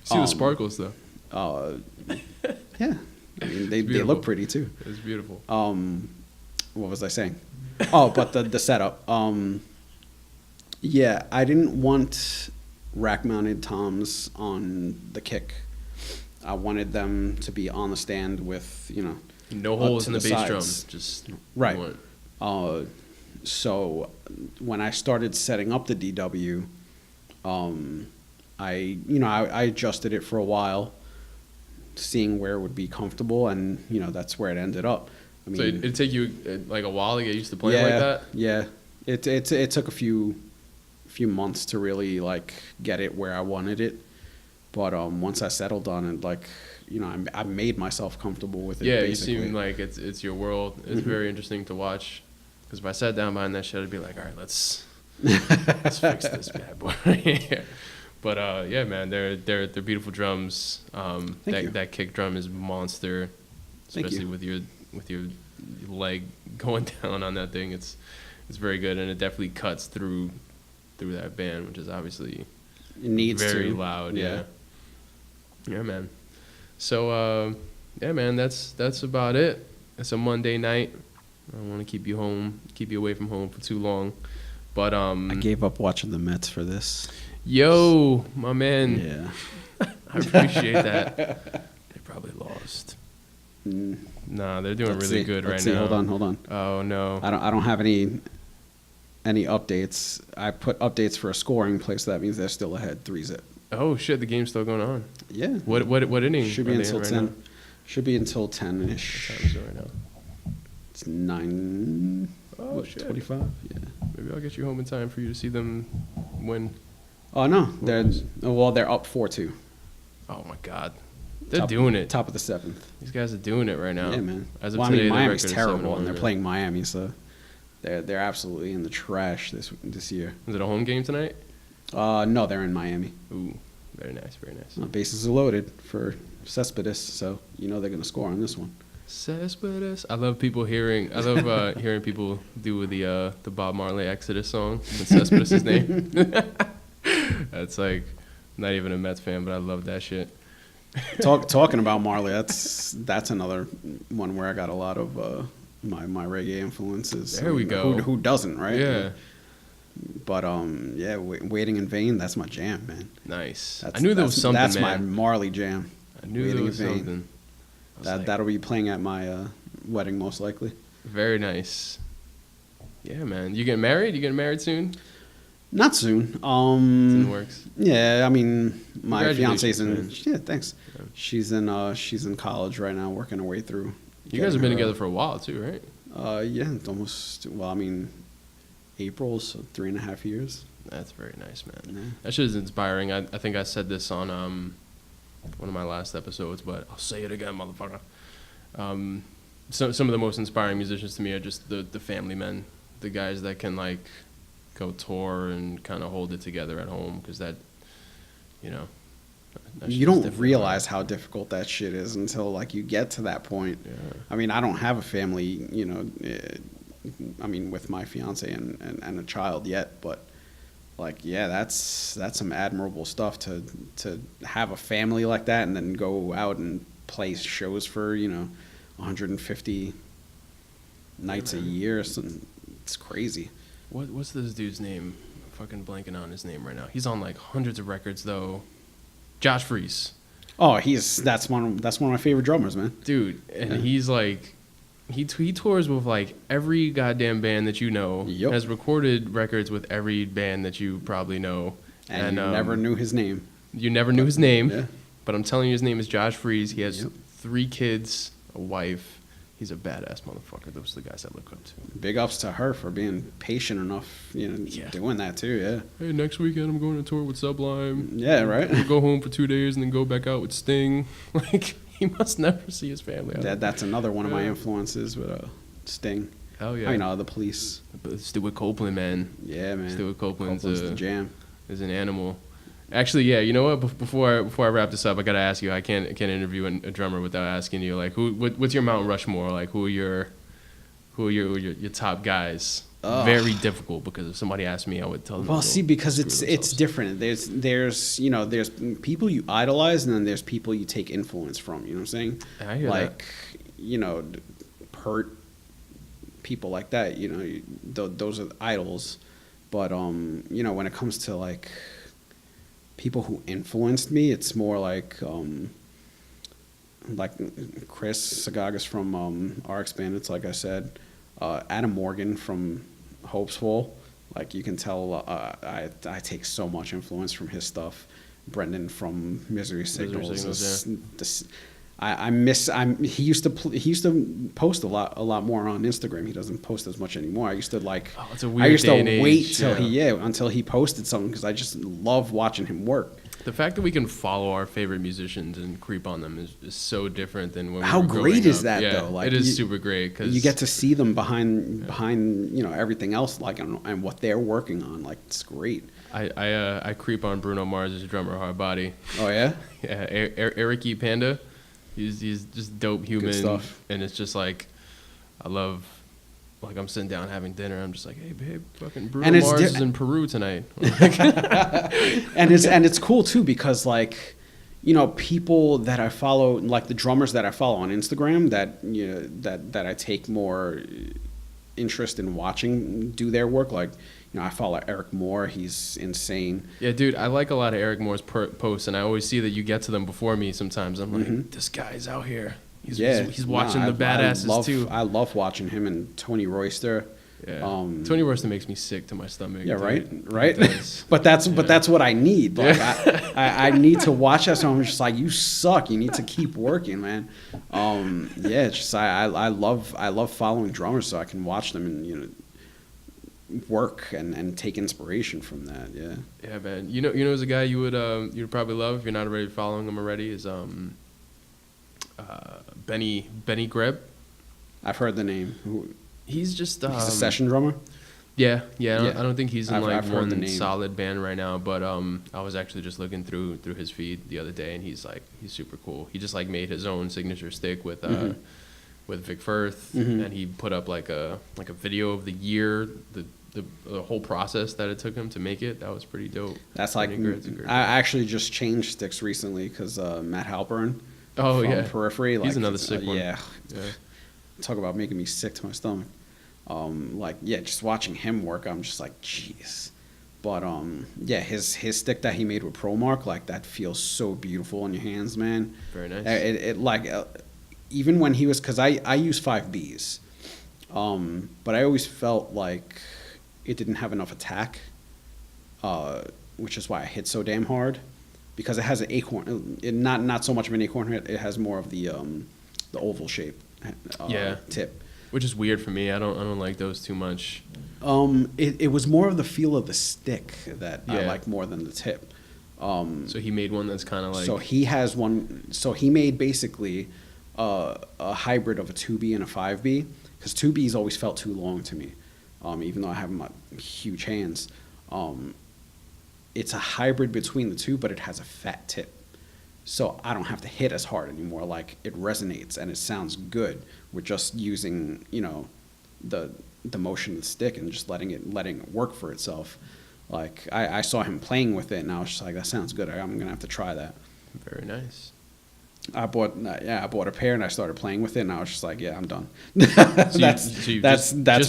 See the sparkles, though. Yeah. I mean, they beautiful. look pretty too. It's beautiful. What was I saying? Oh, but the setup. Yeah, I didn't want rack-mounted toms on the kick. I wanted them to be on the stand with, No up holes to in the bass drum. sides. Just Right. want- So when I started setting up the DW, I adjusted it for a while, seeing where it would be comfortable, and that's where it ended up. I mean, So it'd take you like a while to get used to playing like that? Yeah, it took a few months to really like get it where I wanted it, but once I settled on it, like I made myself comfortable with it. Yeah, basically. you seem like it's your world. It's very interesting to watch. Because if I sat down behind that shit, I'd be like, all right, let's fix this bad boy right here. But yeah, man, they're beautiful drums. Thank you. That kick drum is monster, Thank especially you. with your leg going down on that thing. It's very good, and it definitely cuts through that band, which is obviously It needs very to. loud. Yeah, man. So yeah, man, that's about it. It's a Monday night. I don't want to keep you away from home for too long. But I gave up watching the Mets for this. yo, my man, Yeah. I appreciate that. They probably lost. Mm, Nah, they're doing let's really see. good Let's right see. now. Hold on. Oh no. I don't have any updates. I put updates for a scoring play, so that means they're still ahead 3-0. Oh shit, the game's still going on. Yeah. What inning? Should are be they until in right 10. now? Should be until What 10-ish. time is it right now? It's 9. Oh shit. 25. Yeah. Maybe I'll get you home in time for you to see them win. Oh no, they're up 4-2. Oh my god, they're doing it. Top of the 7th. These guys are doing it right now. Yeah, man. As of Well, today, the Miami's record is terrible, and 7-1. they're playing Miami, so they're absolutely in the trash this year. Is it a home game tonight? No, they're in Miami. Ooh, very nice, very nice. Bases are loaded for Cespedes, so they're gonna score on this one. Cespedes. I love hearing people do the Bob Marley Exodus song with Cespedes' name. That's like, I'm not even a Mets fan, but I love that shit. Talking about Marley, that's another one where I got a lot of my reggae influences. There we go. Who doesn't, right? Yeah. But yeah, Waiting in Vain. That's my jam, man. Nice. That's, I knew there was something, That's man. my Marley jam. I knew Waiting there in was Vain. something. I was like, That'll be playing at my wedding most likely. very nice. Yeah, man. You getting married? You getting married soon? Not soon. It's in the works. Yeah, I mean, my fiance's in. Congratulations, Yeah, thanks. Yeah. She's in college right now, working her way through. You guys have been getting her, together for a while too, right? Yeah, it's almost. Well, I mean, April, so 3.5 years. That's very nice, man. Yeah. That shit is inspiring. I think I said this on one of my last episodes, but I'll say it again, motherfucker. Some of the most inspiring musicians to me are just the family men, the guys that can like go tour and kind of hold it together at home, because that You shit's don't different, realize how difficult that shit is until like you get to that point. Yeah. I mean, I don't have a family, I mean, with my fiance and a child yet, but like, yeah, that's some admirable stuff to have a family like that and then go out and play shows for 150 nights a year. So it's crazy. What's this dude's name? I'm fucking blanking on his name right now. He's on like hundreds of records though. Josh Freese. Oh, that's one of my favorite drummers, man. Dude, and Yeah. he's like, he tours with like every goddamn band that you know. Yep. Has recorded records with every band that you probably know. And you never knew his name. You never knew his name. Yeah. But I'm telling you, his name is Josh Freese. He has Yep. 3 kids, a wife. He's a badass motherfucker. Those are the guys I look up to. Big ups to her for being patient enough, doing that too. Yeah. Hey, next weekend I'm going on tour with Sublime. Yeah. Right. We'll go home for 2 days and then go back out with Sting. Like, he must never see his family. That's another one of my influences with Sting. Hell yeah. I mean, the Police. But Stewart Copeland, man. Yeah, man. Stewart Copeland's the jam. Is an animal. Actually, yeah. You know what? Before I wrap this up, I gotta ask you. I can't interview a drummer without asking you. Like, what's your Mount Rushmore? Like, who are your top guys? Very difficult, because if somebody asked me, I would tell them. Well, see, because it's different. There's people you idolize, and then there's people you take influence from. You know what I'm saying? I hear that. Hurt, people like that. Those are idols. But when it comes to like people who influenced me, it's more like Chris Sagagas from RX Bandits, like I said, Adam Morgan from Hopesful. Like, you can tell I take so much influence from his stuff. Brendan from Misery Signals. He used to post a lot more on Instagram. He doesn't post as much anymore. I used to it's a weird day and age. wait till until he posted something, because I just love watching him work. The fact that we can follow our favorite musicians and creep on them is so different than when we How were great is up. that, Yeah, though? Like, it is super great, because you get to see them behind everything else, like, and what they're working on. Like, it's great. I creep on Bruno Mars' drummer, Hard Body. Oh yeah. Yeah, Eric E. Panda. He's just dope human. Good stuff. And it's just like, I love. Like, I'm sitting down having dinner, I'm just like, hey babe, fucking Bruno Mars is in Peru tonight. and it's cool too, because like, people that I follow, like the drummers that I follow on Instagram, that I take more interest in watching do their work. Like, I follow Eric Moore. He's insane. Yeah, dude, I like a lot of Eric Moore's posts, and I always see that you get to them before me sometimes. I'm like, this guy's out here. He's watching the badasses too. I love watching him and Tony Royster. Yeah. Tony Royster makes me sick to my stomach. Yeah, dude. right. But that's what I need. Like, I need to watch that. So I'm just like, you suck. You need to keep working, man. It's just I love following drummers, so I can watch them and work and take inspiration from that. Yeah. Yeah, man. There's a guy you'd probably love if you're not already following him already is Benny Greb. I've heard the name. He's just he's a session drummer. Yeah. I don't think he's in I've one solid band right now, but I was actually just looking through his feed the other day, and he's super cool. He just made his own signature stick with Vic Firth, and he put up like a video of the year, the whole process that it took him to make it. That was pretty dope. That's I actually just changed sticks recently because Matt Halpern. Oh from yeah, Periphery. He's another sick one. Yeah. Talk about making me sick to my stomach. Just watching him work, I'm just like, jeez. But his stick that he made with ProMark, like, that feels so beautiful in your hands, man. Very nice. Even when he was, because I use 5Bs, but I always felt like it didn't have enough attack, which is why I hit so damn hard. Because it has an acorn, not so much of an acorn hit. It has more of the oval shape tip, which is weird for me. I don't like those too much. It was more of the feel of the stick that I like more than the tip. So he made one that's kind of like. So he has one. So he made basically a hybrid of a 2B and a 5B, because 2Bs always felt too long to me, even though I have my huge hands. It's a hybrid between the two, but it has a fat tip. So I don't have to hit as hard anymore. Like, it resonates and it sounds good with just using, the motion of the stick and just letting it work for itself. Like, I saw him playing with it, and I was just like, that sounds good. I'm going to have to try that. Very nice. I bought a pair, and I started playing with it, and I was just like, yeah, I'm done. That's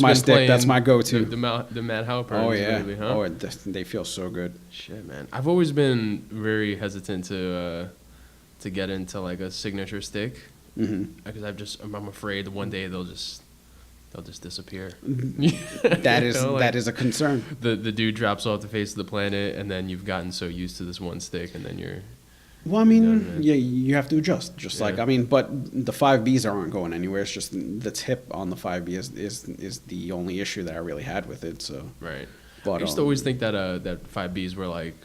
my stick. That's my go-to. The Matt Halpern. Oh yeah. Really, huh? Oh, they feel so good. Shit, man. I've always been very hesitant to get into like a signature stick, because I'm afraid one day they'll just disappear. That is a concern. The dude drops off the face of the planet, and then you've gotten so used to this one stick, and then Well, I You know mean, what I mean? yeah, you have to adjust. Just like Yeah. I mean, but the 5Bs aren't going anywhere. It's just the tip on the 5B is the only issue that I really had with it. So, Right. I but used to always think that that 5Bs were like,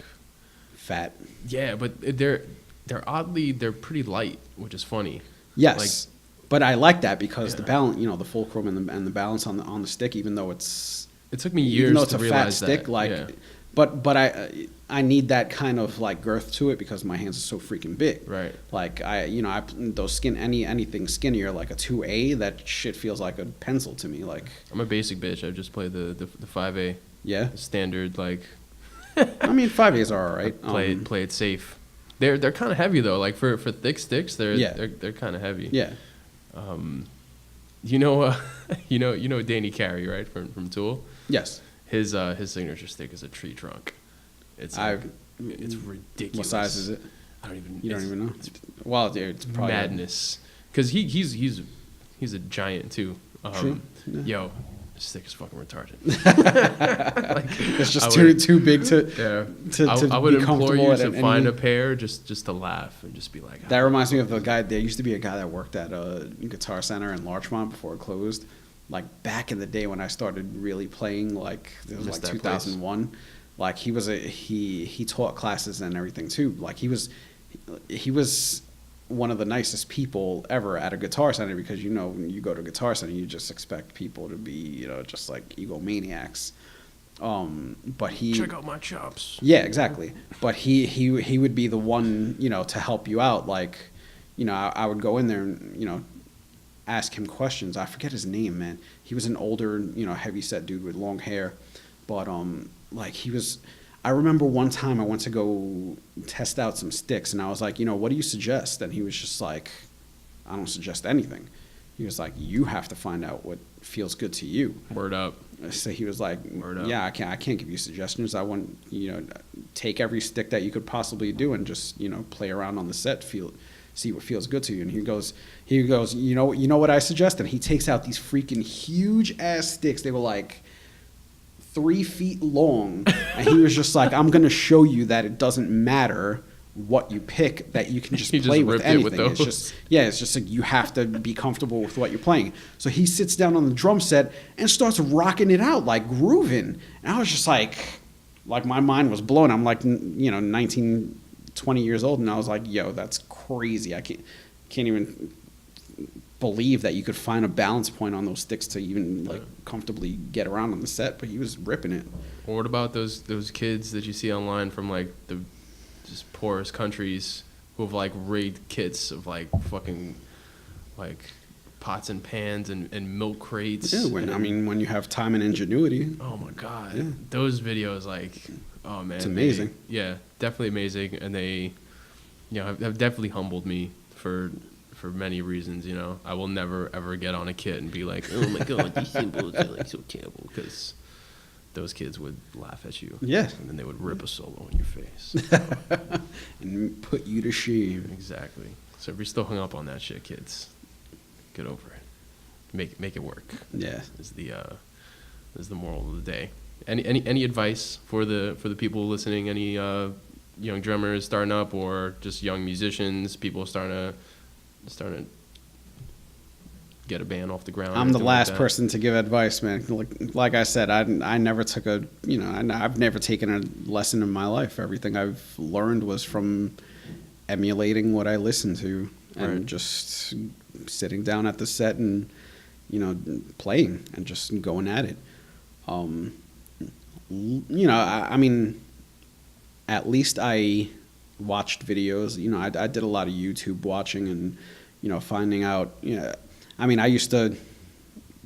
fat. yeah, but they're pretty light, which is funny. Yes, but I like that because the Yeah. balance, the fulcrum and the balance on the stick, even though it's It took me even though years it's to a fat realize stick, that. like, Yeah. but I need that kind of like girth to it because my hands are so freaking big. Right. Like I those anything skinnier like a 2A, that shit feels like a pencil to me. Like, I'm a basic bitch. I just play the 5A, yeah, the standard, like I mean 5As are all right. play it safe. They're kind of heavy though. Like for thick sticks, Yeah. they're kind of heavy. Yeah. You know, you know Danny Carey, right? From Tool. Yes. His signature stick is a tree trunk. It's like, it's ridiculous. What size is it? I don't even. You don't it's- even know. It's Well, dude, it's probably madness. Because he's a giant too. True. Yeah. Yo, this stick is fucking retarded. It's just I would- too big to. Yeah. To I would be implore comfortable you at to any- find a pair just to laugh and just be like. That reminds me of the guy. There used to be a guy that worked at a Guitar Center in Larchmont before it closed. Like back in the day when I started really playing, like it was Missed like that place. 2001. Like he taught classes and everything too. Like he was one of the nicest people ever at a Guitar Center because when you go to a Guitar Center you just expect people to be just like egomaniacs. But he Check out my chops. Yeah, exactly. But he would be the one, to help you out. Like, I would go in there and, ask him questions. I forget his name, man. He was an older, heavy set dude with long hair. But like I remember one time I went to go test out some sticks and I was like, what do you suggest? And he was just like, I don't suggest anything. He was like, you have to find out what feels good to you. Word up. So he was like, Word up. yeah, I can't give you suggestions. I want, take every stick that you could possibly do and just, play around on the set, see what feels good to you. And he goes, you know what I suggest? And he takes out these freaking huge ass sticks. They were like 3 feet long. And he was just like, I'm going to show you that it doesn't matter what you pick, that you can just He just play with ripped it with anything. It's just like you have to be comfortable with what you're playing. So he sits down on the drum set and starts rocking it out, like grooving. And I was just like my mind was blown. I'm like, 19, 20 years old, and I was like, yo, that's crazy. I can't even believe that you could find a balance point on those sticks to even like comfortably get around on the set. But he was ripping it. Or what about those kids that you see online from like the just poorest countries who have like rigged kits of like fucking like pots and pans and milk crates? Yeah, when you have time and ingenuity. Oh my god, Yeah. those videos, like, oh man, It's amazing. yeah, definitely amazing, and they, have definitely humbled me for many reasons. I will never ever get on a kit and be like, oh my god, these cymbals are like so terrible, because those kids would laugh at you. Yeah. And then they would rip a solo in your face. And put you to shame. Exactly. So if you're still hung up on that shit, kids, get over it. Make it work. Yeah. Is the moral of the day. Any advice for the people listening? Any young drummers starting up, or just young musicians, people starting to get a band off the ground? I'm the anything last like that? person to give advice, man. Like I said, I never took I've never taken a lesson in my life. Everything I've learned was from emulating what I listened to and Right. just sitting down at the set and, playing and just going at it. I mean, at least I watched videos. I did a lot of YouTube watching and, finding out, I mean, I used to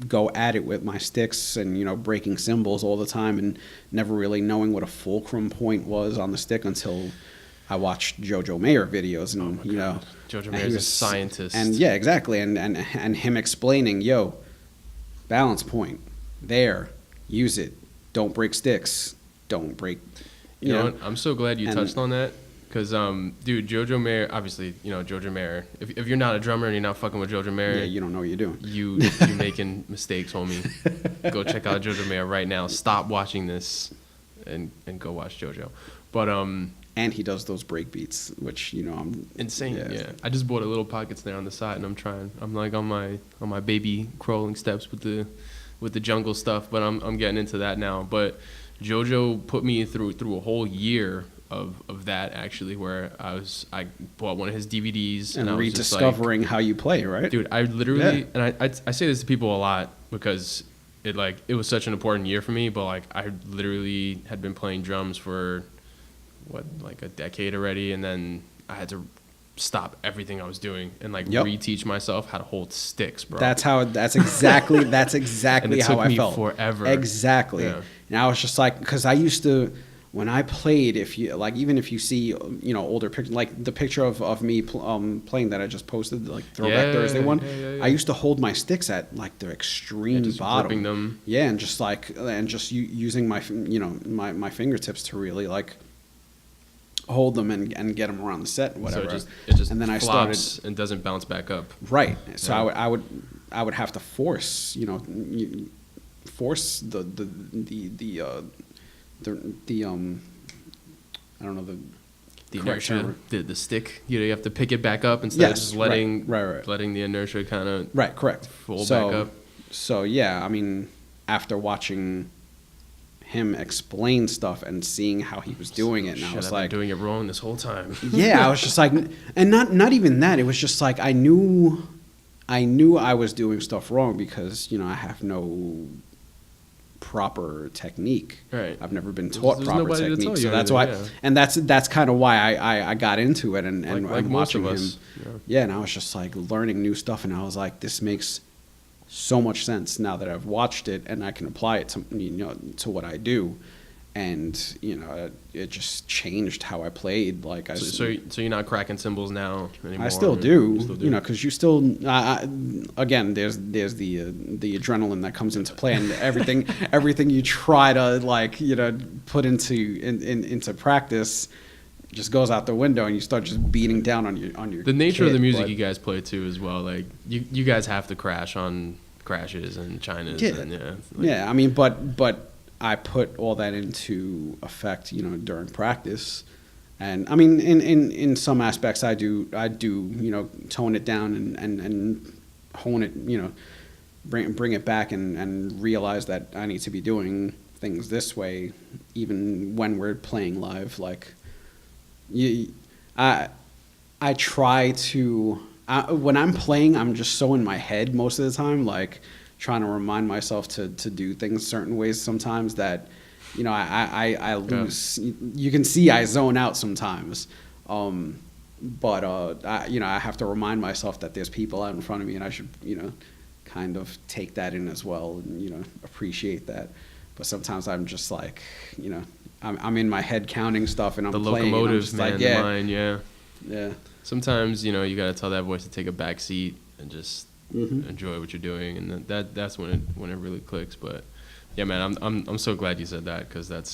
go at it with my sticks and, breaking cymbals all the time and never really knowing what a fulcrum point was on the stick until I watched JoJo Mayer videos and, Oh my God. JoJo and Mayer's he a scientist. And yeah, exactly. And him explaining, yo, balance point, there, use it. Don't break sticks. Don't break, You know what? I'm so glad you and- touched on that. Because, dude, JoJo Mayer, obviously, JoJo Mayer, if you're not a drummer and you're not fucking with JoJo Mayer, yeah, you don't know what you're doing. you making mistakes, homie. Go check out JoJo Mayer right now. Stop watching this and go watch JoJo. But and he does those break beats, which I'm Insane. Yeah. I just bought a little pocket snare on the side, and I'm like on my baby crawling steps with the jungle stuff, but I'm getting into that now. But JoJo put me through a whole year of that, actually, where I bought one of his DVDs and I was rediscovering how you play, right? Dude, I literally and I say this to people a lot because it was such an important year for me, but like I literally had been playing drums for like a decade already, and then I had to stop everything I was doing and reteach myself how to hold sticks, bro. That's exactly and it how took I me felt. Forever. Exactly. Yeah. And I was just like, because I used to, when I played, if you like, even if you see, older pictures, like the picture of me playing that I just posted, like Throwback Thursday one, I used to hold my sticks at like the extreme just bottom. gripping them. Yeah, and just using my my fingertips to really like hold them and get them around the set and whatever. So it just and then flops I started and doesn't bounce back up. Right. So Yeah. I would have to force force the I don't know the correct inertia, term. the stick. You have to pick it back up instead of Yes, just letting right. letting the inertia kind of Right, correct. Fold back up. So yeah, I mean, after watching him explain stuff and seeing how he was doing it, and I was I've like, been doing it wrong this whole time. yeah, I was just like, and not even that. It was just like I knew I was doing stuff wrong because I have no proper technique. Right. I've never been taught There's proper nobody to technique, tell so you that's anything, why. yeah. And that's kind of why I got into it and Like most watching of us. him. Yeah, and I was just like learning new stuff, and I was like, this makes so much sense now that I've watched it and I can apply it to to what I do. And it just changed how I played. Like So you're not cracking cymbals now anymore? I still do, because you still again, there's the adrenaline that comes into play, and everything you try to put into practice just goes out the window, and you start just beating down on your. The nature of kit, the music but- you guys play too, as well. Like you guys have to crash on crashes and Chinas. Yeah. And Yeah, I mean, but I put all that into effect, during practice. And I mean, in some aspects, I do, tone it down and hone it, bring it back and realize that I need to be doing things this way, even when we're playing live. Like, I try to, when I'm playing, I'm just so in my head most of the time, like trying to remind myself to do things certain ways sometimes that, I lose. Yeah. You can see I zone out sometimes. But I have to remind myself that there's people out in front of me, and I should, kind of take that in as well, and appreciate that. But sometimes I'm just like, I'm in my head counting stuff, and I'm the playing. Locomotive, man, like, the mind, yeah. Yeah. Sometimes you gotta tell that voice to take a back seat and just enjoy what you're doing, and that's when it really clicks. But yeah, man, I'm so glad you said that, because that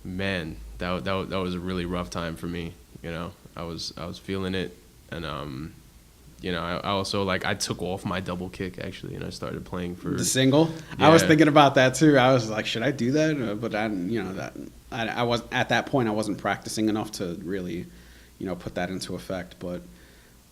was a really rough time for me. I was feeling it, and I also I took off my double kick actually, and I started playing for the single. Yeah. I was thinking about that too. I was like, should I do that? But I was at that point. I wasn't practicing enough to really, put that into effect. But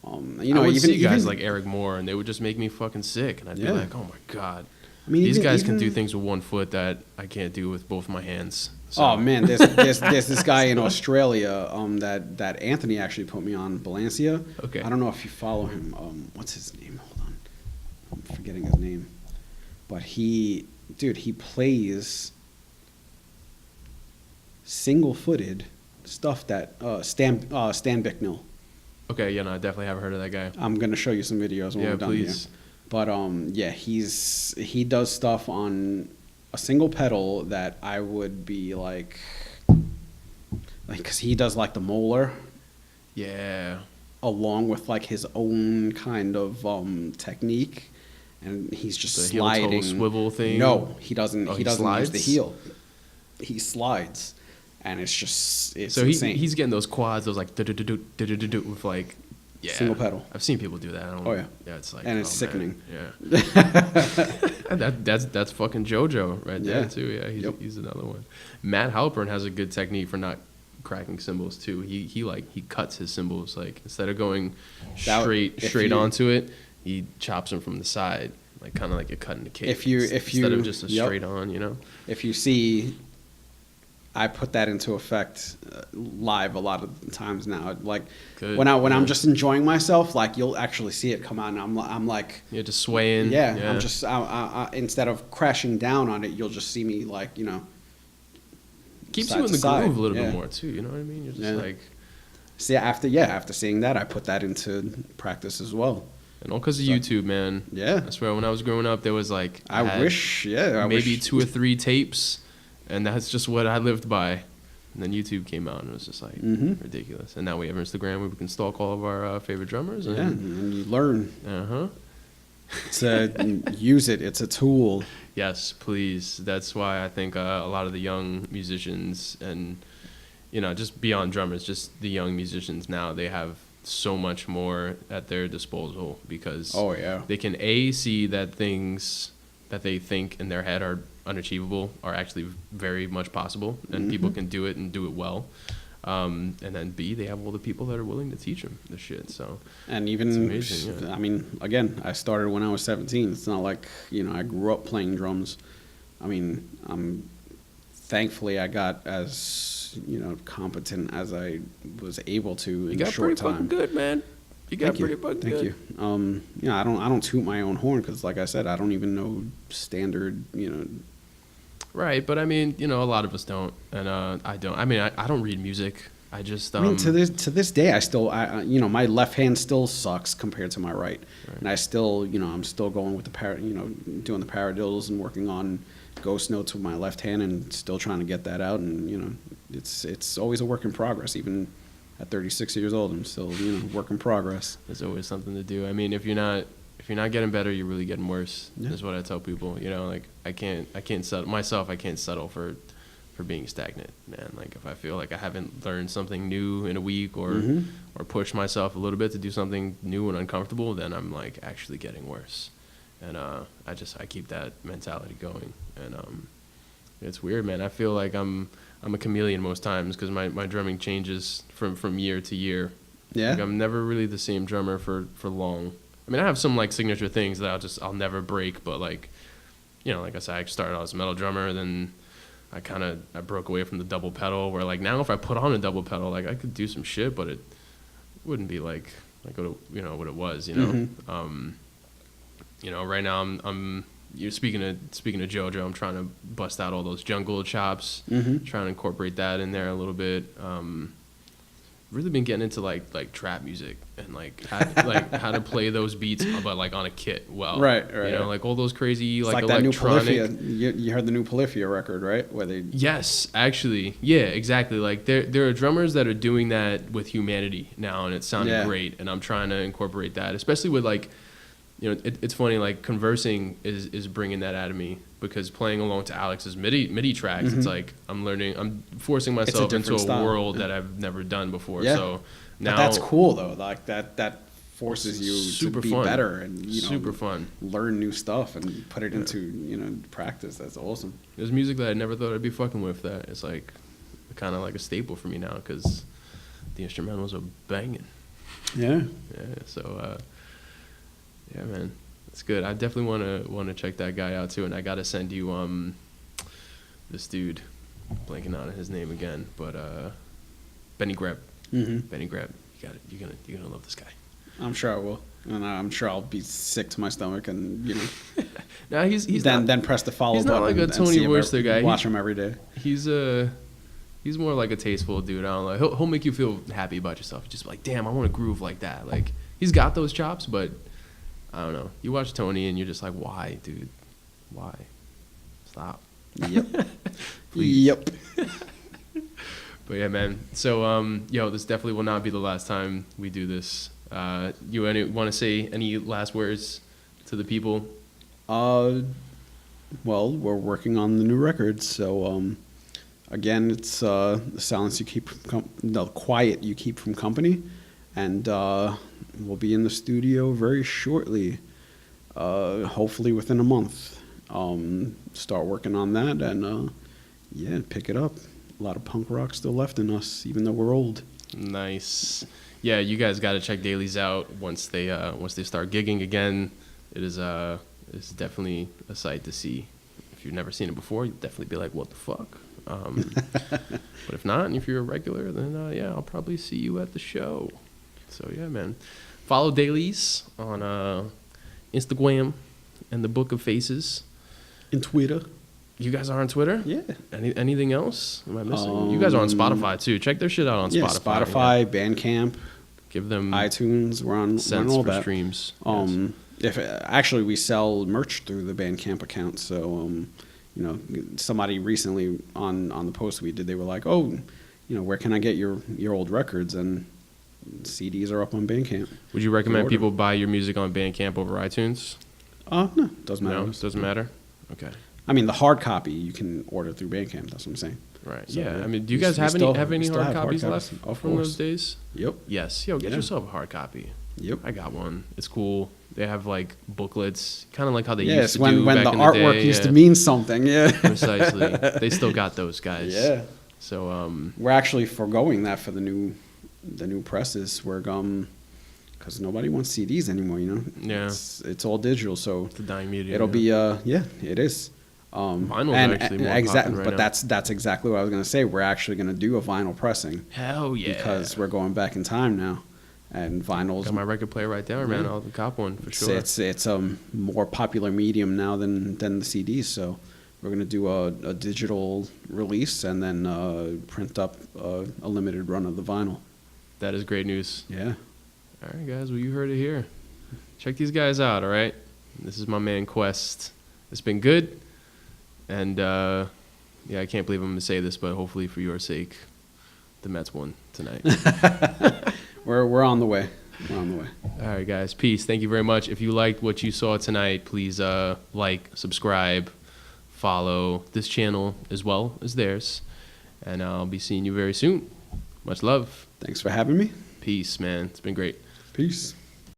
I would see guys like Eric Moore, and they would just make me fucking sick, and I'd be like, oh my god. I mean, these guys can do things with one foot that I can't do with both my hands. So. Oh man, there's this guy in Australia that Anthony actually put me on, Balencia. Okay. I don't know if you follow him. What's his name? Hold on, I'm forgetting his name. But he plays single-footed stuff that Stan Bicknell. Okay, yeah, no, I definitely haven't heard of that guy. I'm gonna show you some videos when we're done please. here. But he does stuff on a single pedal that I would be like, because he does like the molar. Yeah. Along with like his own kind of technique, and he's just the sliding. heel toe swivel thing. No, he doesn't. Oh, he doesn't use slides? the heel. He slides, and it's so insane. he's getting those quads, those like do with like. Yeah, single pedal. I've seen people do that. Oh yeah, it's like, and it's sickening. Man. Yeah, that's fucking JoJo right there too. Yeah, he's another one. Matt Halpern has a good technique for not cracking cymbals too. He cuts his cymbals, like instead of going That- straight onto it, he chops them from the side, like kind of like you're cutting a cake. Instead of just a yep. straight on, you know. If you see, I put that into effect live a lot of times now. Like Good. when Yeah. I'm just enjoying myself, like you'll actually see it come out, and I'm like, Yeah, just swaying. yeah. I'm just instead of crashing down on it, you'll just see me like keeps side you in to the side. groove a little Yeah. bit more too. You know what I mean? You're just Yeah. like, See, after seeing that, I put that into practice as well. and all because of YouTube, man. Yeah. I swear, when I was growing up, there was like I had wish maybe wish- 2 or 3 tapes, and that's just what I lived by. And then YouTube came out, and it was just like ridiculous. And now we have Instagram where we can stalk all of our favorite drummers. Yeah, And, and you learn uh-huh. to use it. It's a tool. Yes, please. That's why I think a lot of the young musicians and, just beyond drummers, just the young musicians now, they have so much more at their disposal because Oh, yeah. they can see that things that they think in their head are unachievable are actually very much possible, and people can do it and do it well. And then B, they have all the people that are willing to teach them the shit. So And even, It's amazing, yeah. I mean, again, I started when I was 17. It's not like, I grew up playing drums. I mean, thankfully I got as, competent as I was able to you in got a short pretty time. fucking good, man. You got Thank pretty you. fucking Thank good. you. I don't toot my own horn because, like I said, I don't even know standard, Right, but I mean, a lot of us don't, and I don't. I mean, I don't read music. I just I mean, to this day, I still, my left hand still sucks compared to my right, and I still, I'm still going with the doing the paradiddles and working on ghost notes with my left hand, and still trying to get that out, and it's always a work in progress. Even at 36 years old, I'm still, work in progress. there's always something to do. I mean, if you're not getting better, you're really getting worse. Yeah. Is what I tell people. Like I can't settle myself. I can't settle for being stagnant, man. Like if I feel like I haven't learned something new in a week or pushed myself a little bit to do something new and uncomfortable, then I'm like actually getting worse. And I keep that mentality going. And it's weird, man. I feel like I'm a chameleon most times because my drumming changes from year to year. Yeah. Like I'm never really the same drummer for long. I mean, I have some like signature things that I'll never break, but like, like I said, I started out as a metal drummer, then I broke away from the double pedal where like now if I put on a double pedal, like I could do some shit, but it wouldn't be like what it was, right now I'm you're speaking of JoJo, I'm trying to bust out all those jungle chops, trying to incorporate that in there a little bit. Really been getting into like trap music and like how to play those beats, but like on a kit. Well, Right. Like all those crazy It's like that new electronic. Polyphia. You heard the new Polyphia record, right? Where they Yes, actually, yeah, exactly. Like there are drummers that are doing that with Humanity now, and it's sounding great. And I'm trying to incorporate that, especially with like, it's funny. Like conversing is bringing that out of me because playing along to Alex's MIDI tracks, it's like I'm forcing myself into a style. world that I've never done before. Yeah. So now But that's cool though. Like that forces you Super to be fun. better and super fun. learn new stuff and put it into practice. That's awesome. There's music that I never thought I'd be fucking with. That it's like kind of like a staple for me now because the instrumentals are banging. Yeah. Yeah. So yeah, man, that's good. I definitely want to check that guy out too. And I gotta send you this dude, blanking on his name again, but Benny Greb. Benny Greb. You got it. You're gonna love this guy. I'm sure I will, and I'm sure I'll be sick to my stomach, and Now he's then press the follow he's not button like a and Tony see him Royster guy. Watch him every day. He's more like a tasteful dude. I don't know. He'll make you feel happy about yourself. Just like, damn, I want to groove like that. Like he's got those chops, but I don't know. You watch Tony and you're just like, why, dude? Why? Stop. Yep. Please. Yep. But yeah, man. So, this definitely will not be the last time we do this. You want to say any last words to the people? Well, we're working on the new record, so again, it's the silence you keep the quiet you keep from company, and we'll be in the studio very shortly, hopefully within a month. Start working on that, and pick it up. lot of punk rock still left in us, even though we're old. Nice. Yeah, you guys got to check Daly's out once they start gigging again. It's definitely a sight to see. If you've never seen it before, you'll definitely be like, what the fuck? But if not, and if you're a regular, then yeah, I'll probably see you at the show. So yeah, man. Follow Daly's on Instagram and the Book of Faces. In Twitter. You guys are on Twitter? Yeah. Anything else? Am I missing? You guys are on Spotify too. Check their shit out on Spotify. Spotify, Bandcamp. Give them iTunes. We're on all for that. Streams. Yes. If actually we sell merch through the Bandcamp account, so you know, somebody recently on the post we did, they were like, oh, you know, where can I get your old records? And CDs are up on Bandcamp. Would you recommend people buy your music on Bandcamp over iTunes? No, doesn't matter. No, doesn't matter. Okay. I mean, the hard copy you can order through Bandcamp. That's what I'm saying. Right. So, yeah. I mean, do you guys have any hard copies left of from those days? Yep. Yes. Yo, get yourself a hard copy. Yep. I got one. It's cool. They have like booklets, kind of like how they used to when do back the in artwork day. used to mean something. Yeah. Precisely. They still got those guys. Yeah. So we're actually foregoing that for the new presses. We're because nobody wants CDs anymore. You know. Yeah. It's all digital, so it's the dying medium. It'll be yeah, it is. Vinyl's actually more exactly, right but now. that's exactly what I was gonna say. We're actually gonna do a vinyl pressing. Hell yeah! Because we're going back in time now, and vinyls. Got my record player right there, man. I'll cop one for sure. It's a more popular medium now than the CDs. So we're gonna do a digital release and then print up a limited run of the vinyl. That is great news. Yeah. All right, guys. Well, you heard it here. Check these guys out. All right. This is my man Quest. It's been good. And, yeah, I can't believe I'm going to say this, but hopefully for your sake, the Mets won tonight. We're on the way. We're on the way. All right, guys. Peace. Thank you very much. If you liked what you saw tonight, please like, subscribe, follow this channel as well as theirs. And I'll be seeing you very soon. Much love. Thanks for having me. Peace, man. It's been great. Peace.